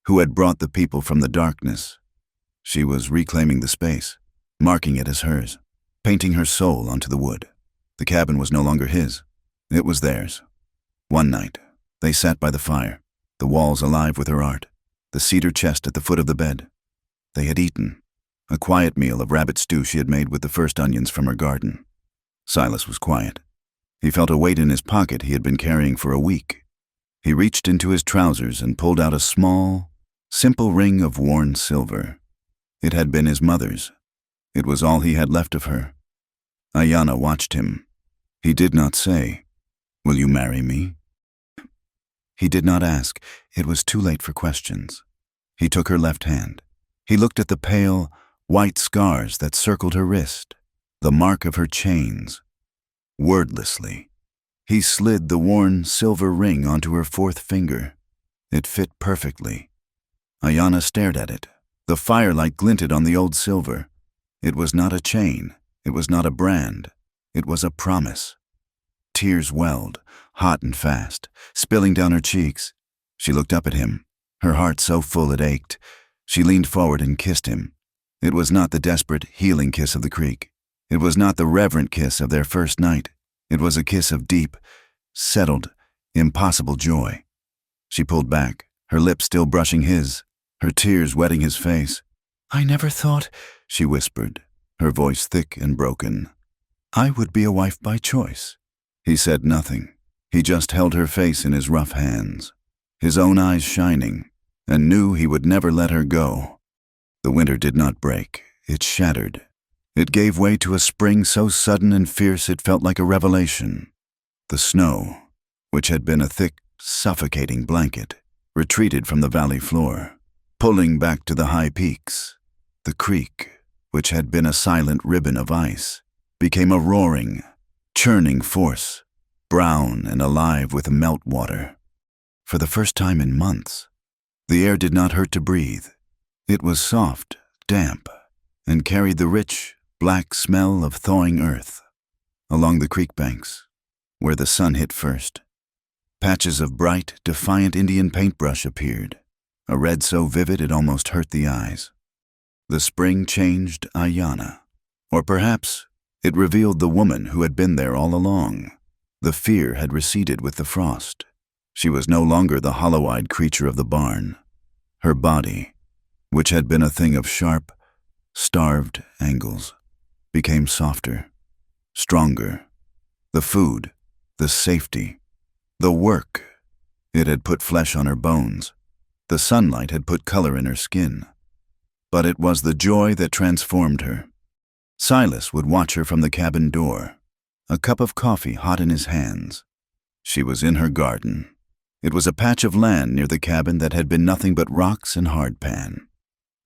who had brought the people from the darkness. She was reclaiming the space, marking it as hers, painting her soul onto the wood. The cabin was no longer his. It was theirs. One night, they sat by the fire, the walls alive with her art, the cedar chest at the foot of the bed. They had eaten, a quiet meal of rabbit stew she had made with the first onions from her garden. Silas was quiet. He felt a weight in his pocket he had been carrying for a week. He reached into his trousers and pulled out a small, simple ring of worn silver. It had been his mother's. It was all he had left of her. Ayanna watched him. He did not say, "Will you marry me?" He did not ask. It was too late for questions. He took her left hand. He looked at the pale, white scars that circled her wrist, the mark of her chains. Wordlessly, he slid the worn silver ring onto her 4th finger. It fit perfectly. Ayanna stared at it. The firelight glinted on the old silver. It was not a chain. It was not a brand. It was a promise. Tears welled, hot and fast, spilling down her cheeks. She looked up at him, her heart so full it ached. She leaned forward and kissed him. It was not the desperate, healing kiss of the creek. It was not the reverent kiss of their first night. It was a kiss of deep, settled, impossible joy. She pulled back, her lips still brushing his, her tears wetting his face. "I never thought," she whispered, her voice thick and broken, "I would be a wife by choice." He said nothing. He just held her face in his rough hands, his own eyes shining, and knew he would never let her go. The winter did not break. It shattered. It gave way to a spring so sudden and fierce it felt like a revelation. The snow, which had been a thick, suffocating blanket, retreated from the valley floor, pulling back to the high peaks. The creek, which had been a silent ribbon of ice, became a roaring, churning force, brown and alive with meltwater. For the first time in months, the air did not hurt to breathe. It was soft, damp, and carried the rich, black smell of thawing earth. Along the creek banks, where the sun hit first, patches of bright, defiant Indian paintbrush appeared, a red so vivid it almost hurt the eyes. The spring changed Ayanna. Or perhaps it revealed the woman who had been there all along. The fear had receded with the frost. She was no longer the hollow-eyed creature of the barn. Her body, which had been a thing of sharp, starved angles, became softer, stronger. The food, the safety, the work, it had put flesh on her bones. The sunlight had put color in her skin. But it was the joy that transformed her. Silas would watch her from the cabin door, a cup of coffee hot in his hands. She was in her garden. It was a patch of land near the cabin that had been nothing but rocks and hardpan.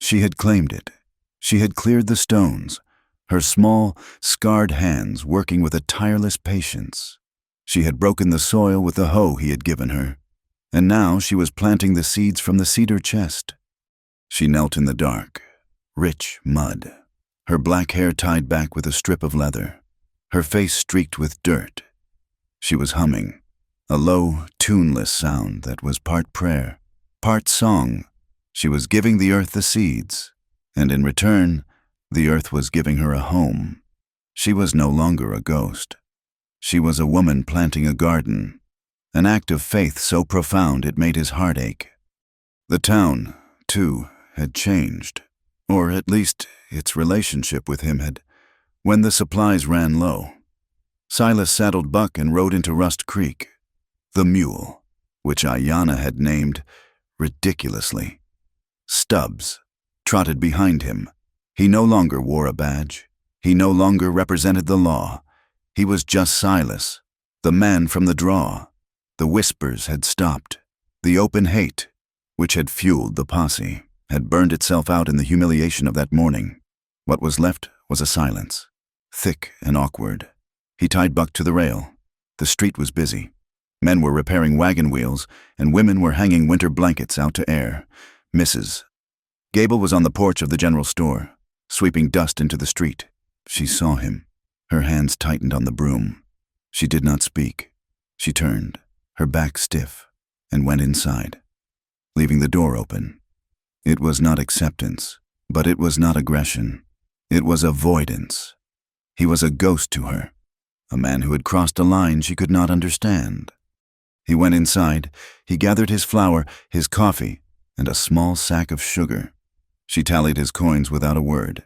She had claimed it. She had cleared the stones, her small, scarred hands working with a tireless patience. She had broken the soil with the hoe he had given her, and now she was planting the seeds from the cedar chest. She knelt in the dark, rich mud, her black hair tied back with a strip of leather, her face streaked with dirt. She was humming, a low, tuneless sound that was part prayer, part song. She was giving the earth the seeds, and in return, the earth was giving her a home. She was no longer a ghost. She was a woman planting a garden, an act of faith so profound it made his heart ache. The town, too, had changed, or at least its relationship with him had, when the supplies ran low. Silas saddled Buck and rode into Rust Creek. The mule, which Ayanna had named, ridiculously, Stubbs, trotted behind him. He no longer wore a badge. He no longer represented the law. He was just Silas, the man from the draw. The whispers had stopped. The open hate, which had fueled the posse, had burned itself out in the humiliation of that morning. What was left was a silence, thick and awkward. He tied Buck to the rail. The street was busy. Men were repairing wagon wheels, and women were hanging winter blankets out to air. Mrs. Gable was on the porch of the general store, sweeping dust into the street. She saw him. Her hands tightened on the broom. She did not speak. She turned, her back stiff, and went inside, leaving the door open. It was not acceptance, but it was not aggression. It was avoidance. He was a ghost to her, a man who had crossed a line she could not understand. He went inside. He gathered his flour, his coffee, and a small sack of sugar. She tallied his coins without a word.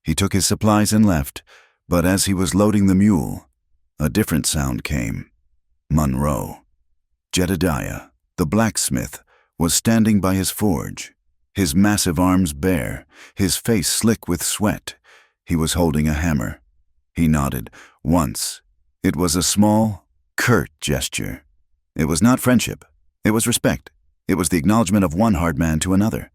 He took his supplies and left, but as he was loading the mule, a different sound came. Monroe. Jedediah, the blacksmith, was standing by his forge, his massive arms bare, his face slick with sweat. He was holding a hammer. He nodded once. It was a small, curt gesture. It was not friendship. It was respect. It was the acknowledgement of one hard man to another.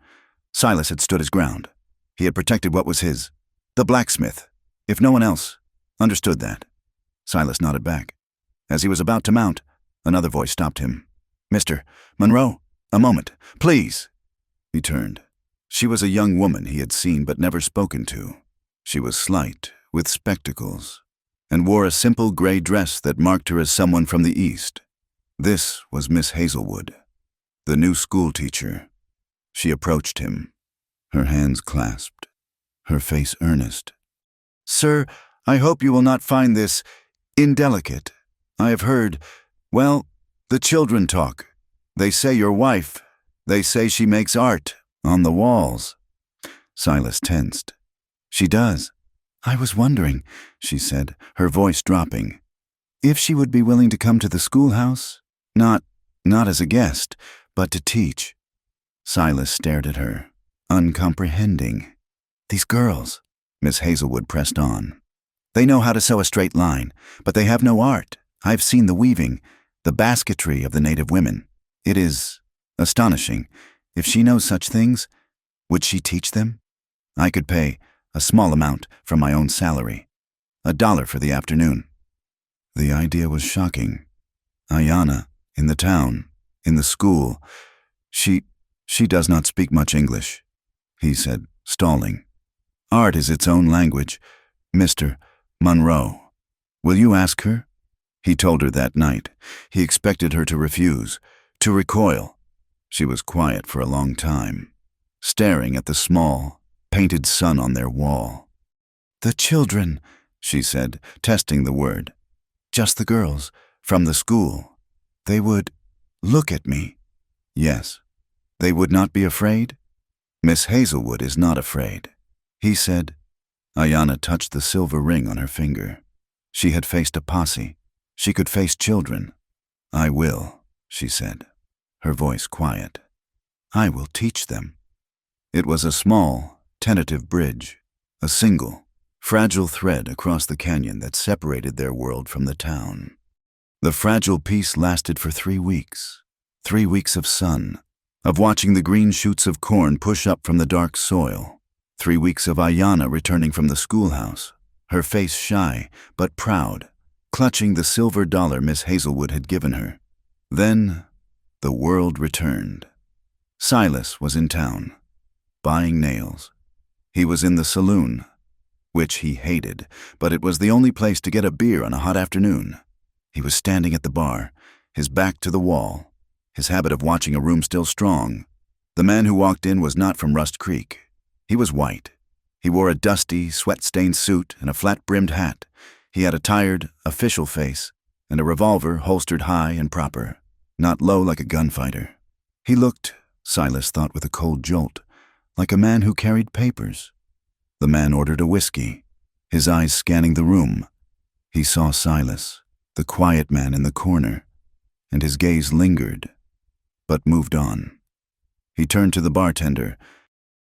Silas had stood his ground. He had protected what was his. The blacksmith, if no one else, understood that. Silas nodded back. As he was about to mount, another voice stopped him. "Mr. Monroe, a moment, please." He turned. She was a young woman he had seen but never spoken to. She was slight, with spectacles, and wore a simple gray dress that marked her as someone from the East. This was Miss Hazelwood, the new schoolteacher. She approached him, her hands clasped, her face earnest. "Sir, I hope you will not find this indelicate. I have heard, well, the children talk. They say your wife, they say she makes art on the walls." Silas tensed. "She does. I was wondering," she said, her voice dropping, "if she would be willing to come to the schoolhouse. Not as a guest, but to teach." Silas stared at her, uncomprehending. "These girls," Miss Hazelwood pressed on. "They know how to sew a straight line, but they have no art. I've seen the weaving, the basketry of the native women. It is astonishing. If she knows such things, would she teach them? I could pay a small amount from my own salary, $1 for the afternoon." The idea was shocking. Ayanna, in the town, in the school, she does not speak much English, he said, stalling. "Art is its own language. Mr. Monroe. Will you ask her? He told her that night. He expected her to refuse, to recoil. She was quiet for a long time, staring at the small, painted sun on their wall. "The children," she said, testing the word. "Just the girls, from the school. They would look at me." "Yes. They would not be afraid?" "Miss Hazelwood is not afraid," he said. Ayanna touched the silver ring on her finger. She had faced a posse. She could face children. "I will," she said, her voice quiet. "I will teach them." It was a small, tentative bridge, a single, fragile thread across the canyon that separated their world from the town. The fragile peace lasted for 3 weeks. 3 weeks of sun, of watching the green shoots of corn push up from the dark soil. 3 weeks of Ayanna returning from the schoolhouse, her face shy but proud, clutching the silver dollar Miss Hazelwood had given her. Then the world returned. Silas was in town, buying nails. He was in the saloon, which he hated, but it was the only place to get a beer on a hot afternoon. He was standing at the bar, his back to the wall, his habit of watching a room still strong. The man who walked in was not from Rust Creek. He was white. He wore a dusty, sweat-stained suit and a flat-brimmed hat. He had a tired, official face and a revolver holstered high and proper, not low like a gunfighter. He looked, Silas thought with a cold jolt, like a man who carried papers. The man ordered a whiskey, his eyes scanning the room. He saw Silas, the quiet man in the corner, and his gaze lingered, but moved on. He turned to the bartender.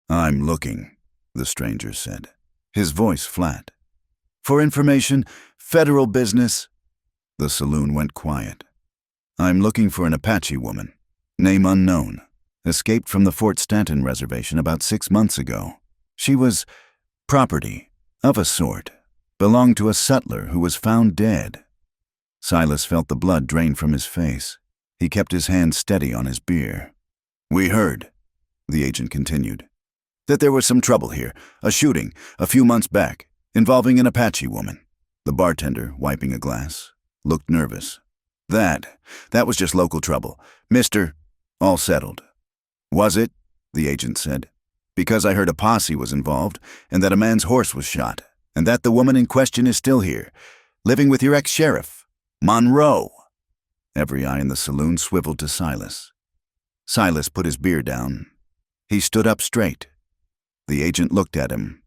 "I'm looking," the stranger said, his voice flat. "For information, federal business." The saloon went quiet. "I'm looking for an Apache woman, name unknown, escaped from the Fort Stanton reservation about 6 months ago. She was property, of a sort, belonged to a sutler who was found dead." Silas felt the blood drain from his face. He kept his hand steady on his beer. "We heard," the agent continued, "that there was some trouble here, a shooting, a few months back, involving an Apache woman." The bartender, wiping a glass, looked nervous. That was just local trouble. Mister, all settled." "Was it?" the agent said. "Because I heard a posse was involved, and that a man's horse was shot, and that the woman in question is still here, living with your ex-sheriff, Monroe." Every eye in the saloon swiveled to Silas. Silas put his beer down. He stood up straight. The agent looked at him.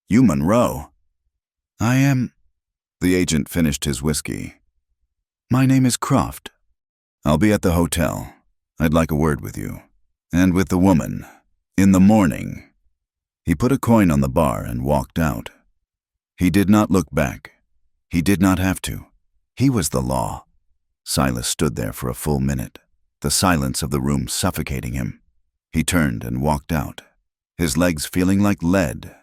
"You Monroe?" "I am." The agent finished his whiskey. "My name is Croft." "I'll be at the hotel. I'd like a word with you. And with the woman. In the morning." He put a coin on the bar and walked out. He did not look back. He did not have to. He was the law. Silas stood there for a full minute, the silence of the room suffocating him. He turned and walked out, his legs feeling like lead.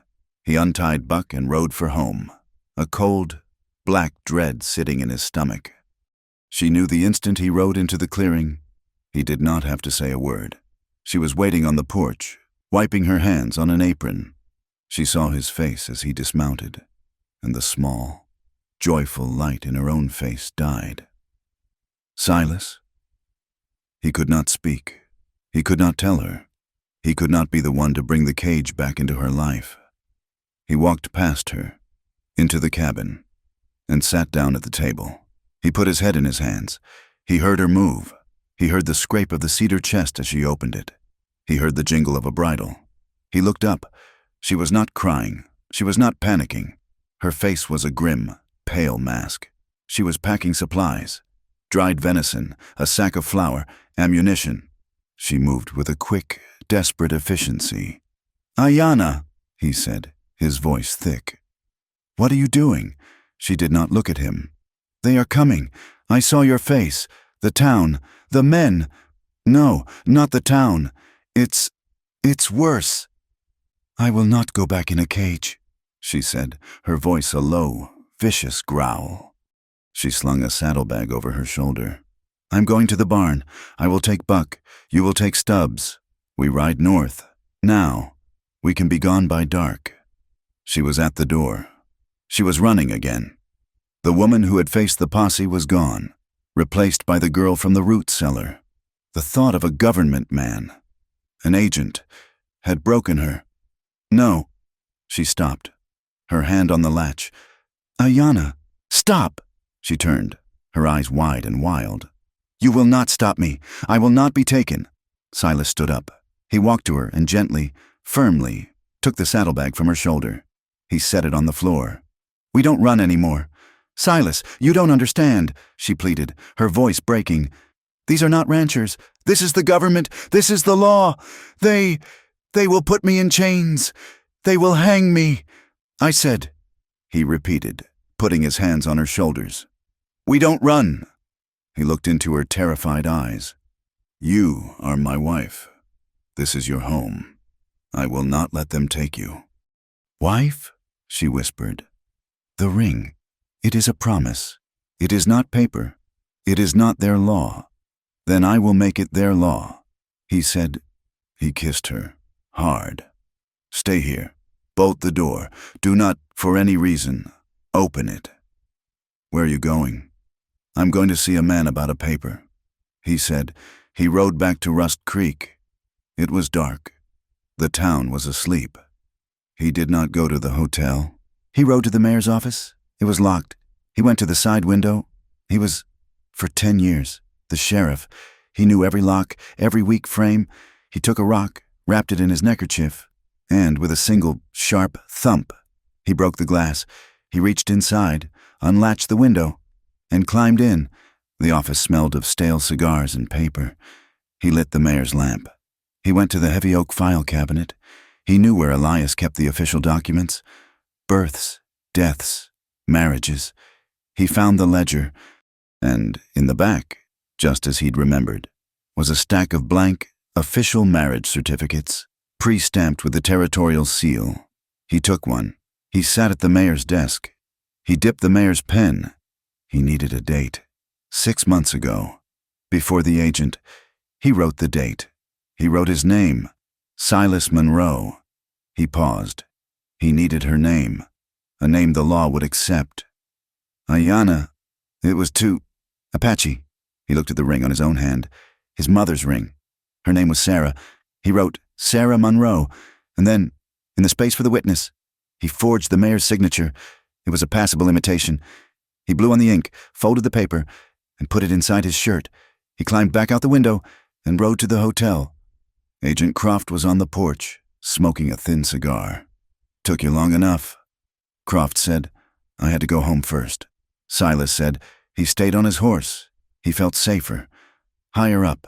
He untied Buck and rode for home, a cold, black dread sitting in his stomach. She knew the instant he rode into the clearing. He did not have to say a word. She was waiting on the porch, wiping her hands on an apron. She saw his face as he dismounted, and the small, joyful light in her own face died. "Silas?" He could not speak. He could not tell her. He could not be the one to bring the cage back into her life. He walked past her, into the cabin, and sat down at the table. He put his head in his hands. He heard her move. He heard the scrape of the cedar chest as she opened it. He heard the jingle of a bridle. He looked up. She was not crying. She was not panicking. Her face was a grim, pale mask. She was packing supplies. Dried venison, a sack of flour, ammunition. She moved with a quick, desperate efficiency. "Ayanna," he said, his voice thick. "What are you doing?" She did not look at him. "They are coming. I saw your face. The town. The men. No, not the town. It's worse." "I will not go back in a cage," she said, her voice a low, vicious growl. She slung a saddlebag over her shoulder. "I'm going to the barn. I will take Buck. You will take Stubbs. We ride north. Now. We can be gone by dark." She was at the door. She was running again. The woman who had faced the posse was gone, replaced by the girl from the root cellar. The thought of a government man, an agent, had broken her. No. She stopped, her hand on the latch. Ayanna, stop! She turned, her eyes wide and wild. You will not stop me. I will not be taken. Silas stood up. He walked to her and gently, firmly, took the saddlebag from her shoulder. He set it on the floor. We don't run anymore. Silas, you don't understand, she pleaded, her voice breaking. These are not ranchers. This is the government. This is the law. They will put me in chains. They will hang me. I said, he repeated, putting his hands on her shoulders. We don't run. He looked into her terrified eyes. You are my wife. This is your home. I will not let them take you. Wife? She whispered. The ring. It is a promise. It is not paper. It is not their law. Then I will make it their law. He said. He kissed her. Hard. Stay here. Bolt the door. Do not, for any reason, open it. Where are you going? I'm going to see a man about a paper. He said. He rode back to Rust Creek. It was dark. The town was asleep. He did not go to the hotel. He rode to the mayor's office. It was locked. He went to the side window. He was, for 10 years, the sheriff. He knew every lock, every weak frame. He took a rock, wrapped it in his neckerchief, and with a single, sharp thump, he broke the glass. He reached inside, unlatched the window, and climbed in. The office smelled of stale cigars and paper. He lit the mayor's lamp. He went to the heavy oak file cabinet. He knew where Elias kept the official documents. Births, deaths, marriages. He found the ledger, and in the back, just as he'd remembered, was a stack of blank, official marriage certificates, pre-stamped with the territorial seal. He took one. He sat at the mayor's desk. He dipped the mayor's pen. He needed a date. 6 months ago, before the agent, he wrote the date. He wrote his name, Silas Monroe. He paused. He needed her name, a name the law would accept. Ayanna. It was too... Apache. He looked at the ring on his own hand, his mother's ring. Her name was Sarah. He wrote Sarah Monroe, and then, in the space for the witness, he forged the mayor's signature. It was a passable imitation. He blew on the ink, folded the paper, and put it inside his shirt. He climbed back out the window and rode to the hotel. Agent Croft was on the porch, smoking a thin cigar. Took you long enough. Croft said, I had to go home first. Silas said, he stayed on his horse. He felt safer. Higher up.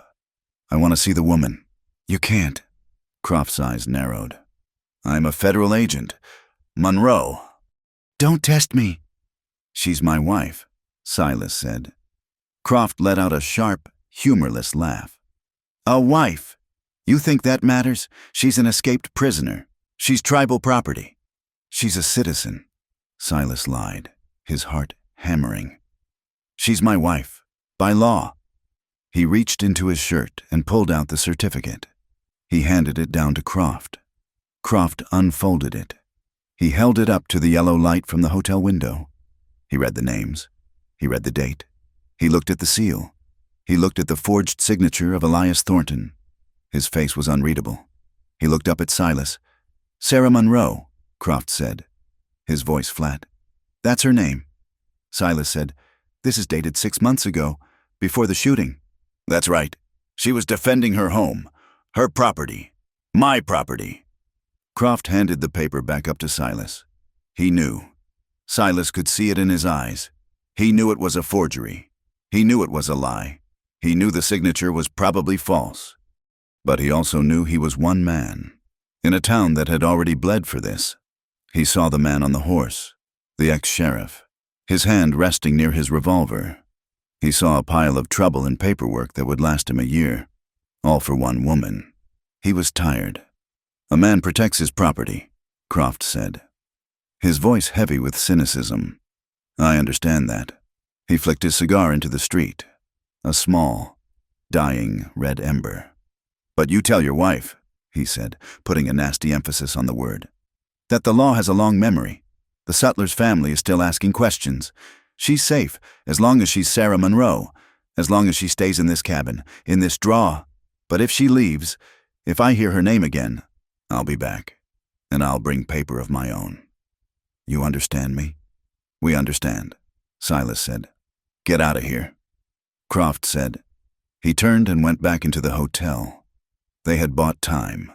I want to see the woman. You can't. Croft's eyes narrowed. I'm a federal agent. Monroe. Don't test me. She's my wife, Silas said. Croft let out a sharp, humorless laugh. A wife? You think that matters? She's an escaped prisoner. She's tribal property. She's a citizen, Silas lied, his heart hammering. She's my wife, by law. He reached into his shirt and pulled out the certificate. He handed it down to Croft. Croft unfolded it. He held it up to the yellow light from the hotel window. He read the names. He read the date. He looked at the seal. He looked at the forged signature of Elias Thornton. His face was unreadable. He looked up at Silas. Sarah Monroe, Croft said, his voice flat. That's her name. Silas said, this is dated 6 months ago, before the shooting. That's right. She was defending her home, her property, my property. Croft handed the paper back up to Silas. He knew. Silas could see it in his eyes. He knew it was a forgery. He knew it was a lie. He knew the signature was probably false. But he also knew he was one man, in a town that had already bled for this. He saw the man on the horse, the ex-sheriff, his hand resting near his revolver. He saw a pile of trouble and paperwork that would last him a year, all for one woman. He was tired. A man protects his property, Croft said, his voice heavy with cynicism. I understand that. He flicked his cigar into the street, a small, dying red ember. But you tell your wife, he said, putting a nasty emphasis on the word, that the law has a long memory. The Sutler's family is still asking questions. She's safe, as long as she's Sarah Monroe, as long as she stays in this cabin, in this draw. But if she leaves, if I hear her name again, I'll be back, and I'll bring paper of my own. You understand me? We understand, Silas said. Get out of here, Croft said. He turned and went back into the hotel. They had bought time.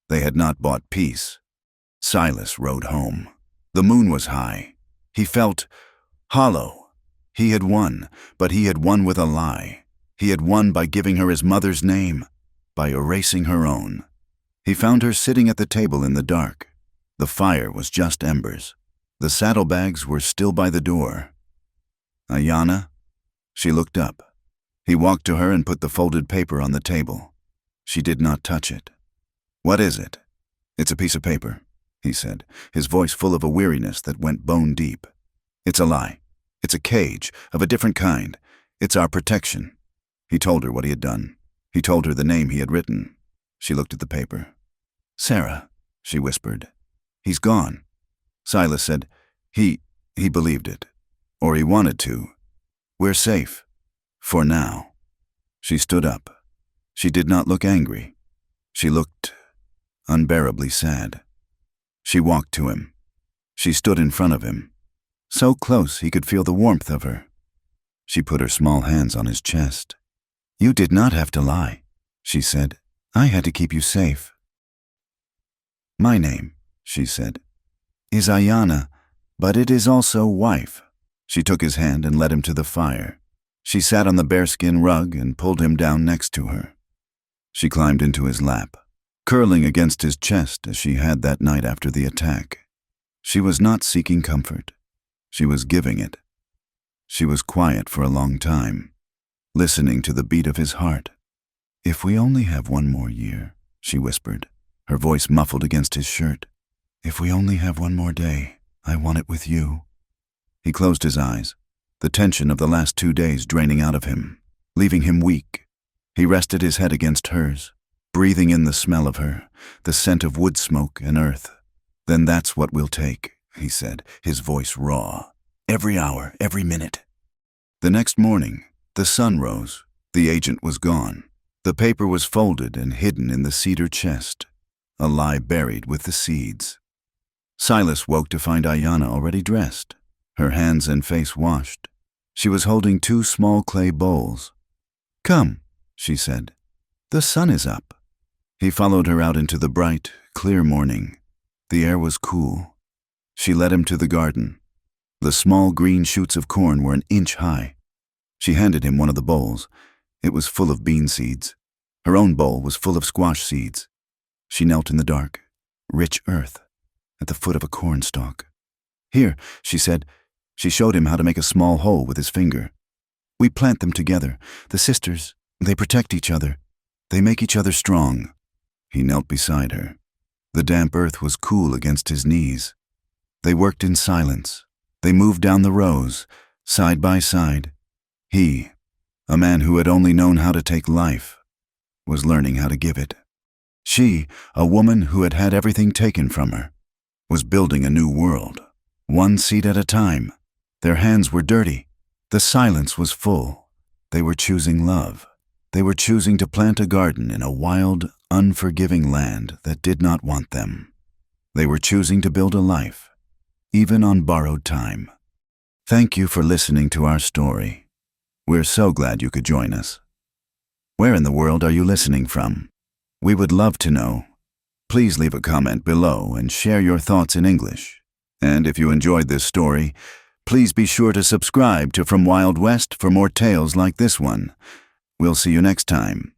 They had not bought peace. Silas rode home. The moon was high. He felt hollow. He had won, but he had won with a lie. He had won by giving her his mother's name, by erasing her own. He found her sitting at the table in the dark. The fire was just embers. The saddlebags were still by the door. Ayanna? She looked up. He walked to her and put the folded paper on the table. She did not touch it. What is it? It's a piece of paper, he said, his voice full of a weariness that went bone deep. It's a lie. It's a cage, of a different kind. It's our protection. He told her what he had done. He told her the name he had written. She looked at the paper. Sarah, she whispered. He's gone. Silas said, He believed it. Or he wanted to. We're safe. For now. She stood up. She did not look angry. She looked unbearably sad. She walked to him. She stood in front of him. So close he could feel the warmth of her. She put her small hands on his chest. You did not have to lie, she said. I had to keep you safe. My name, she said, is Ayanna, but it is also wife. She took his hand and led him to the fire. She sat on the bearskin rug and pulled him down next to her. She climbed into his lap, curling against his chest as she had that night after the attack. She was not seeking comfort. She was giving it. She was quiet for a long time, listening to the beat of his heart. If we only have one more year, she whispered, her voice muffled against his shirt. If we only have one more day, I want it with you. He closed his eyes, the tension of the last 2 days draining out of him, leaving him weak. He rested his head against hers, breathing in the smell of her, the scent of wood smoke and earth. Then that's what we'll take, he said, his voice raw. Every hour, every minute. The next morning, the sun rose. The agent was gone. The paper was folded and hidden in the cedar chest, a lie buried with the seeds. Silas woke to find Ayanna already dressed, her hands and face washed. She was holding 2 small clay bowls. Come, she said. The sun is up. He followed her out into the bright, clear morning. The air was cool. She led him to the garden. The small green shoots of corn were an inch high. She handed him one of the bowls. It was full of bean seeds. Her own bowl was full of squash seeds. She knelt in the dark, rich earth, at the foot of a cornstalk. Here, she said. She showed him how to make a small hole with his finger. We plant them together. The sisters, they protect each other. They make each other strong. He knelt beside her. The damp earth was cool against his knees. They worked in silence. They moved down the rows, side by side. He, a man who had only known how to take life, was learning how to give it. She, a woman who had had everything taken from her, was building a new world, one seed at a time. Their hands were dirty. The silence was full. They were choosing love. They were choosing to plant a garden in a wild, unforgiving land that did not want them. They were choosing to build a life, even on borrowed time. Thank you for listening to our story. We're so glad you could join us. Where in the world are you listening from? We would love to know. Please leave a comment below and share your thoughts in English. And if you enjoyed this story, please be sure to subscribe to From Wild West for more tales like this one. We'll see you next time.